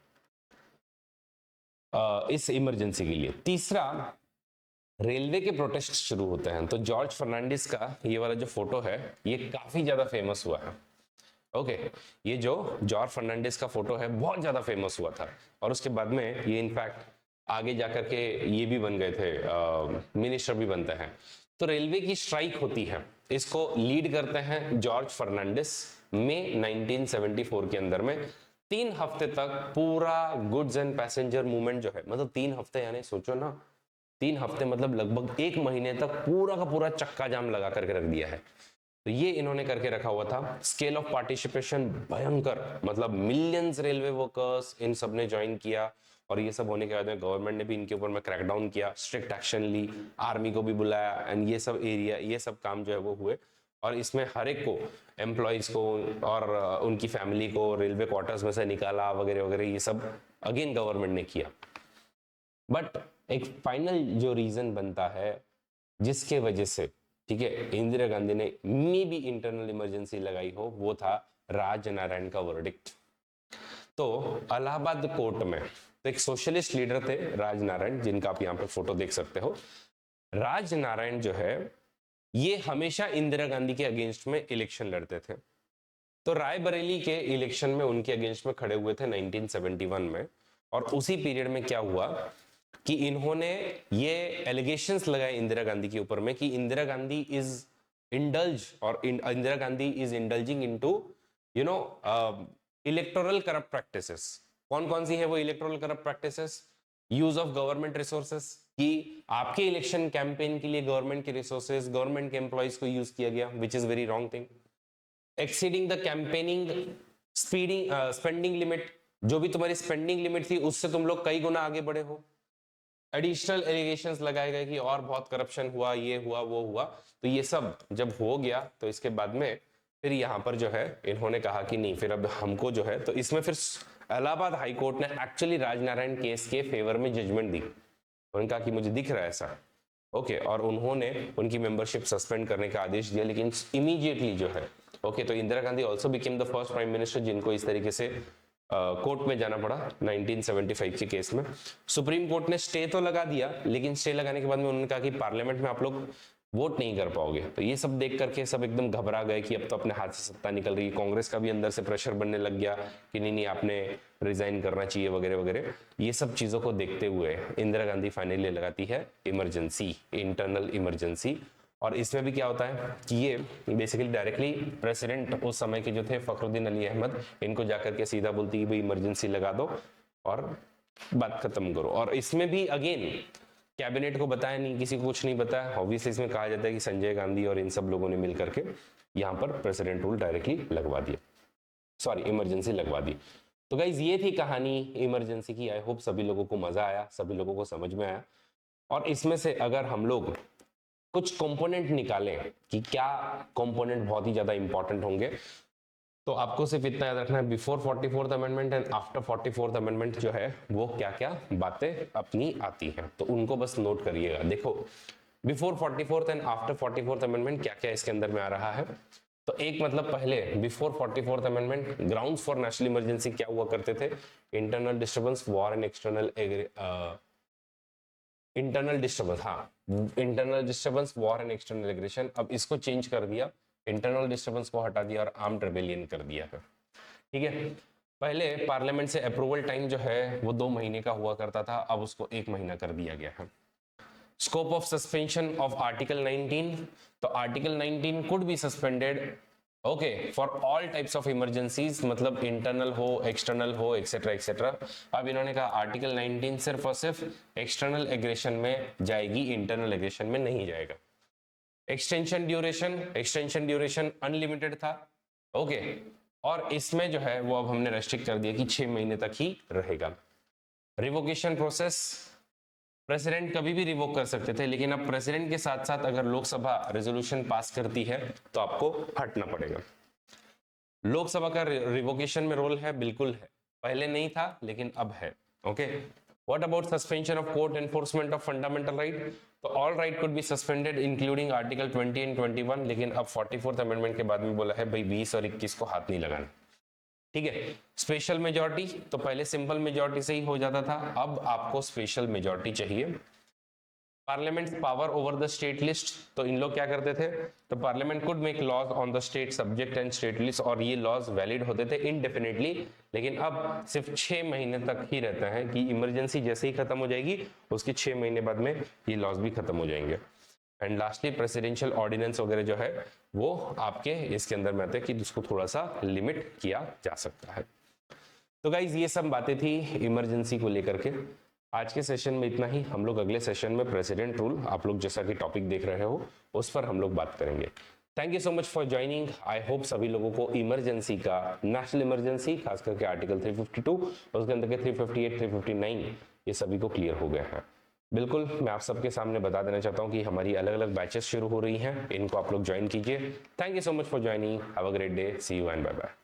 इस इमरजेंसी के लिए। तीसरा, रेलवे के प्रोटेस्ट शुरू होते हैं। तो जॉर्ज फर्नांडिस का ये वाला जो फोटो है ये काफी ज्यादा फेमस हुआ है। ओके, ये जो जॉर्ज फर्नांडिस का फोटो है बहुत ज्यादा फेमस हुआ था, और उसके बाद में ये इनफैक्ट आगे जाकर के ये भी बन गए थे, मिनिस्टर भी बनते हैं। तो रेलवे की स्ट्राइक होती है, इसको लीड करते हैं जॉर्ज फर्नांडिस। मई 1974 के अंदर में 3 हफ्ते तक पूरा गुड्स एंड पैसेंजर मूवमेंट जो है, मतलब 3 हफ्ते, यानी सोचो ना 3 हफ्ते मतलब लगभग 1 महीने तक पूरा का पूरा चक्का जाम लगा करके रख दिया है। तो ये इन्होंने करके रखा हुआ था। स्केल ऑफ पार्टिसिपेशन भयंकर, मतलब मिलियंस रेलवे वर्कर्स इन सब ने ज्वाइन किया, और ये सब होने के बाद में गवर्नमेंट ने भी इनके ऊपर में क्रैकडाउन किया, स्ट्रिक्ट एक्शन ली, आर्मी को भी बुलाया, एंड ये सब एरिया, ये सब काम जो है वो हुए। और इसमें हर एक को, एम्प्लॉयज को और उनकी फैमिली को रेलवे क्वार्टर्स में से निकाला वगैरह वगैरह, ये सब अगेन गवर्नमेंट ने किया। बट एक फाइनल जो रीजन बनता है जिसके वजह से, ठीक है, इंदिरा गांधी ने मे बी इंटरनल इमरजेंसी लगाई हो, वो था राजनारायण का वर्डिक्ट। तो इलाहाबाद कोर्ट में तो एक सोशलिस्ट लीडर थे राजनारायण, जिनका आप यहाँ पे फोटो देख सकते हो। राजनारायण जो है ये हमेशा इंदिरा गांधी के अगेंस्ट में इलेक्शन लड़ते थे। तो रायबरेली के इलेक्शन में उनके अगेंस्ट में खड़े हुए थे 1971 में, और उसी पीरियड में क्या हुआ कि इन्होंने ये एलिगेशंस लगाए इंदिरा गांधी के ऊपर में कि इंदिरा गांधी इज इंडल्ज, और Indira Gandhi is indulging into you know electoral corrupt practices. कौन कौन सी है वो electoral corrupt practices? Use of government resources, कि आपके इलेक्शन कैंपेन के लिए गवर्नमेंट के रिसोर्सेस, गवर्नमेंट के एम्प्लॉयज को यूज किया गया, which is very wrong thing. Exceeding the campaigning spending limit, जो भी तुम्हारी स्पेंडिंग लिमिट थी उससे तुम लोग कई गुना आगे बढ़े हो। एडिशनल एलिगेशंस लगाए गए कि और बहुत करप्शन हुआ, ये हुआ, वो हुआ। तो ये सब जब हो गया तो इसके बाद में फिर यहाँ पर जो है इन्होंने कहा कि नहीं, फिर अब हमको जो है, तो इसमें फिर इलाहाबाद हाई कोर्ट ने एक्चुअली राजनारायण केस के फेवर में जजमेंट दी। उन्होंने कहा कि मुझे दिख रहा है ऐसा, ओके, और उन्होंने उनकी मेंबरशिप सस्पेंड करने का आदेश दिया, लेकिन इमीडिएटली जो है, ओके, तो Indira Gandhi also became the first prime minister जिनको इस तरीके से कोर्ट में जाना पड़ा 1975 के केस में। सुप्रीम कोर्ट ने स्टे तो लगा दिया, लेकिन स्टे लगाने के बाद में उन्होंने कहा कि पार्लियामेंट में आप लोग वोट नहीं कर पाओगे। तो ये सब देख करके सब एकदम घबरा गए कि अब तो अपने हाथ से सत्ता निकल रही है। कांग्रेस का भी अंदर से प्रेशर बनने लग गया कि नहीं नहीं आपने रिजाइन करना चाहिए वगैरह वगैरह। ये सब चीजों को देखते हुए इंदिरा गांधी फाइनली लगाती है इमरजेंसी, इंटरनल इमरजेंसी। और इसमें भी क्या होता है कि ये बेसिकली डायरेक्टली प्रेसिडेंट उस समय के जो थे फखरुद्दीन अली अहमद, इनको जाकर के सीधा बोलती है भाई इमरजेंसी लगा दो और बात खत्म करो। और इसमें भी अगेन कैबिनेट को बताया नहीं, किसी को कुछ नहीं बताया। ऑब्वियसली इसमें कहा जाता है कि संजय गांधी और इन सब लोगों ने मिल करके यहाँ पर प्रेसिडेंट रूल डायरेक्टली लगवा दिया, सॉरी इमरजेंसी लगवा दी। तो गाइज ये थी कहानी इमरजेंसी की। आई होप सभी लोगों को मजा आया, सभी लोगों को समझ में आया। और इसमें से अगर हम लोग कुछ कंपोनेंट निकालें कि क्या कंपोनेंट बहुत ही ज्यादा इंपॉर्टेंट होंगे, तो आपको सिर्फ इतना याद रखना है, before 44th amendment and after 44th amendment जो है वो क्या क्या बातें अपनी आती हैं, तो उनको बस नोट करिएगा। देखो before 44th and after 44th amendment क्या क्या इसके अंदर में आ रहा है। तो एक मतलब पहले before 44th amendment grounds for national emergency क्या हुआ करते थे? Internal disturbance, war and internal disturbance, हाँ internal disturbance, war and external aggression. अब इसको चेंज कर दिया, इंटरनल डिस्टर्बेंस को हटा दिया और आर्म्ड रेबेलियन कर दिया है। ठीक है, पहले पार्लियामेंट से अप्रूवल टाइम जो है वो 2 महीने का हुआ करता था, अब उसको 1 महीना कर दिया गया है। Scope of suspension of article 19, तो article 19 could be suspended okay for all types of emergencies, मतलब इंटरनल हो, एक्सटर्नल हो, एक्सेट्रा एक्सेट्रा। अब इन्होंने कहा आर्टिकल 19 सिर्फ और सिर्फ एक्सटर्नल एग्रेशन में जाएगी, इंटरनल एग्रेशन में नहीं जाएगा। एक्सटेंशन ड्यूरेशन अनलिमिटेड था, ओके, और इसमें जो है वो अब हमने रेस्ट्रिक्ट कर दिया कि 6 महीने तक ही रहेगा। रिवोकेशन प्रोसेस, प्रेसिडेंट कभी भी रिवोक कर सकते थे, लेकिन अब प्रेसिडेंट के साथ साथ अगर लोकसभा रेजोल्यूशन पास करती है तो आपको हटना पड़ेगा। लोकसभा का रिवोकेशन में रोल है, बिल्कुल है, पहले नहीं था लेकिन अब है। Okay, what about suspension of court enforcement of fundamental right? तो all right could be suspended including article 20 and 21, लेकिन अब 44th अमेंडमेंट के बाद में बोला है भाई 20 और 21 को हाथ नहीं लगाना। ठीक है, स्पेशल मेजॉरिटी तो पहले सिंपल मेजॉरिटी से ही हो जाता था, अब आपको स्पेशल मेजॉरिटी चाहिए। Parliament power over the state list, तो इन लोग क्या करते थे, तो parliament could make laws on the state subject and state list, और ये लॉज वैलिड होते थे इनडेफिनेटली, लेकिन अब सिर्फ 6 महीने तक ही रहता है कि इमरजेंसी जैसे ही खत्म हो जाएगी उसके 6 महीने बाद में ये लॉज भी खत्म हो जाएंगे। एंड लास्टली प्रेसिडेंशियल ऑर्डिनेंस वगैरह जो है वो आपके इसके अंदर में आते हैं कि उसको थोड़ा सा लिमिट किया जा सकता है। तो गाइज ये सब बातें थी इमरजेंसी को लेकर के। आज के सेशन में इतना ही, हम लोग अगले सेशन में प्रेसिडेंट रूल, आप लोग जैसा कि टॉपिक देख रहे हो उस पर हम लोग बात करेंगे। Thank you so much for joining. I hope सभी लोगों को इमरजेंसी का, नेशनल इमरजेंसी खास करके आर्टिकल 352 और उसके अंदर के 358 359 ये सभी को क्लियर हो गया है। बिल्कुल, मैं आप सबके सामने बता देना चाहता हूँ कि हमारी अलग अलग बैचेस शुरू हो रही हैं, इनको आप लोग ज्वाइन कीजिए। Thank you so much for joining, have a great day, see you and bye bye.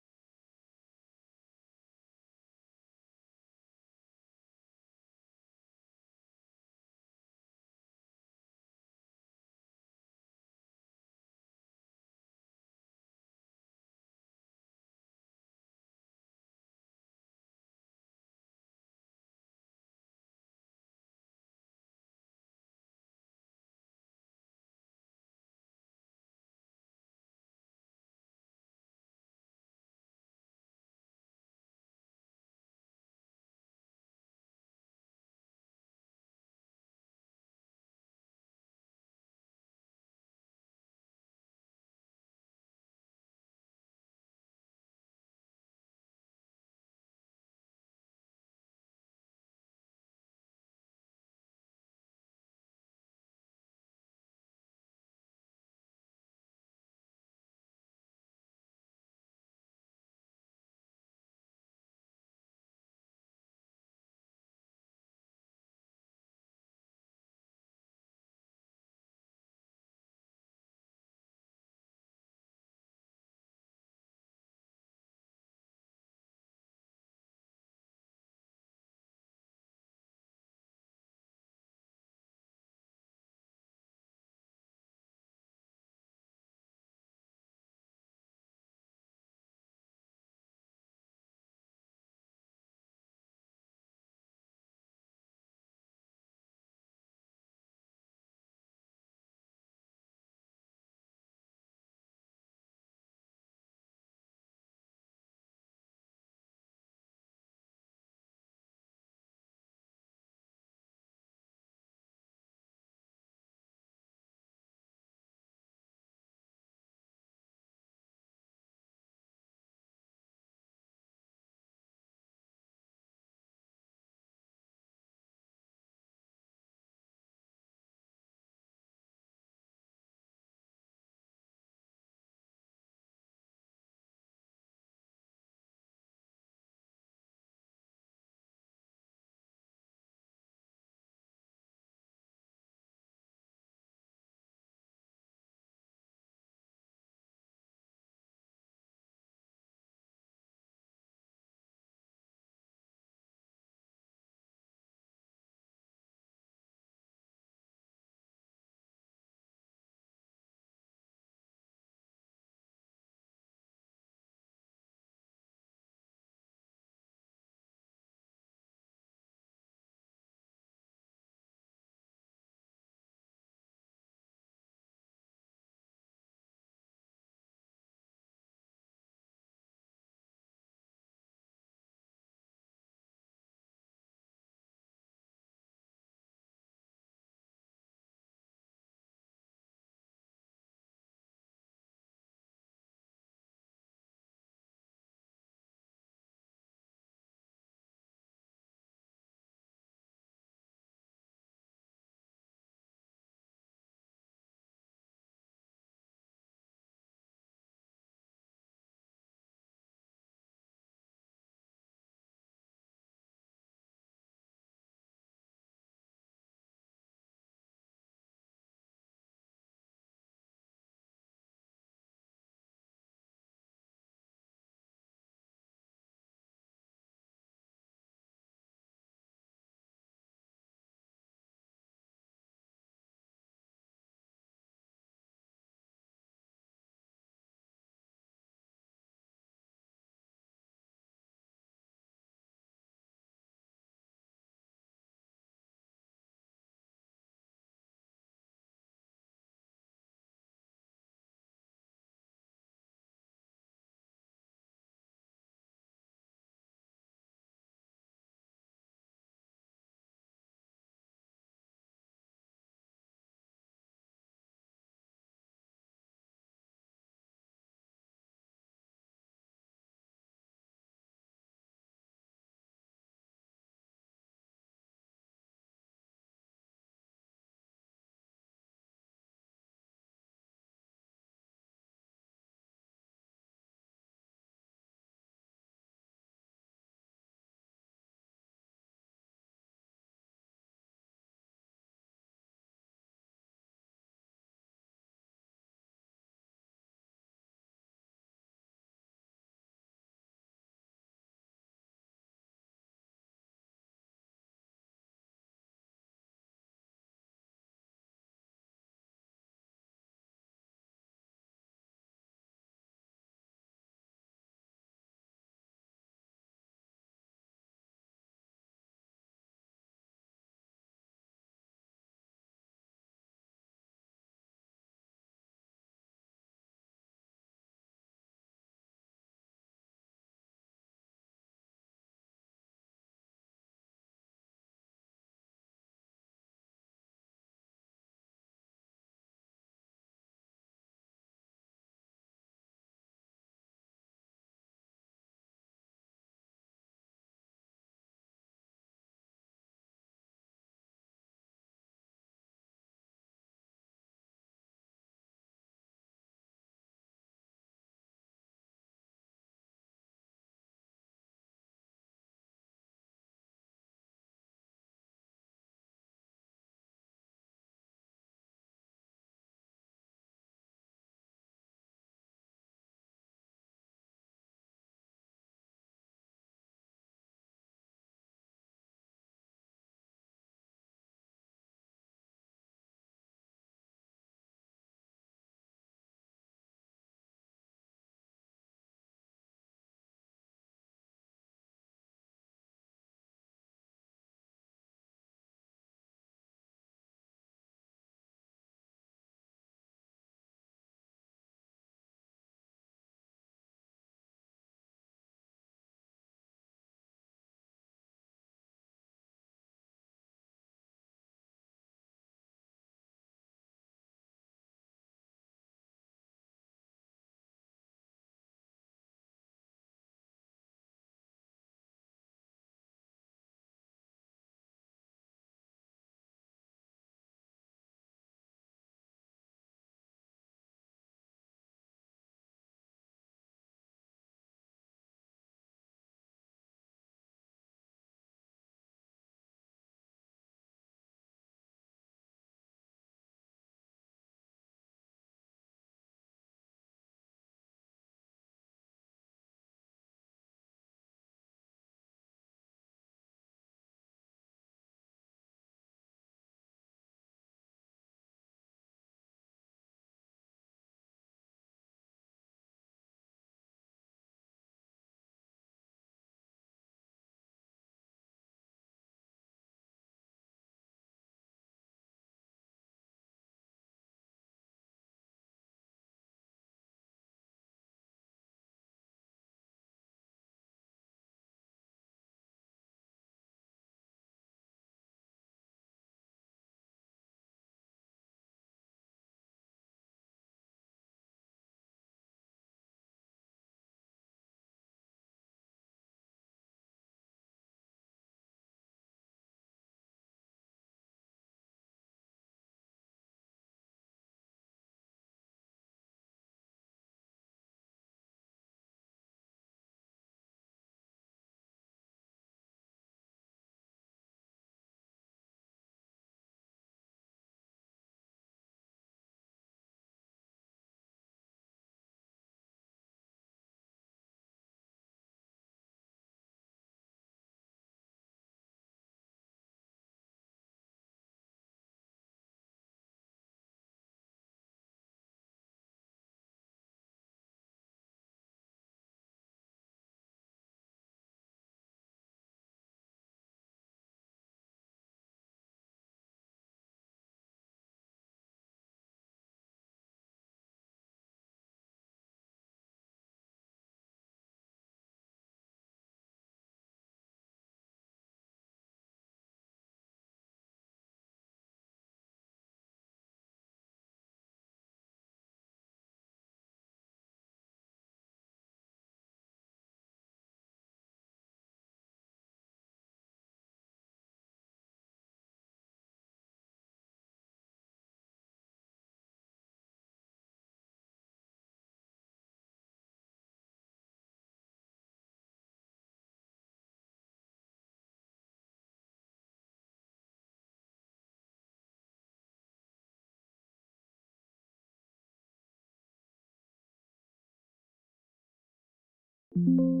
है।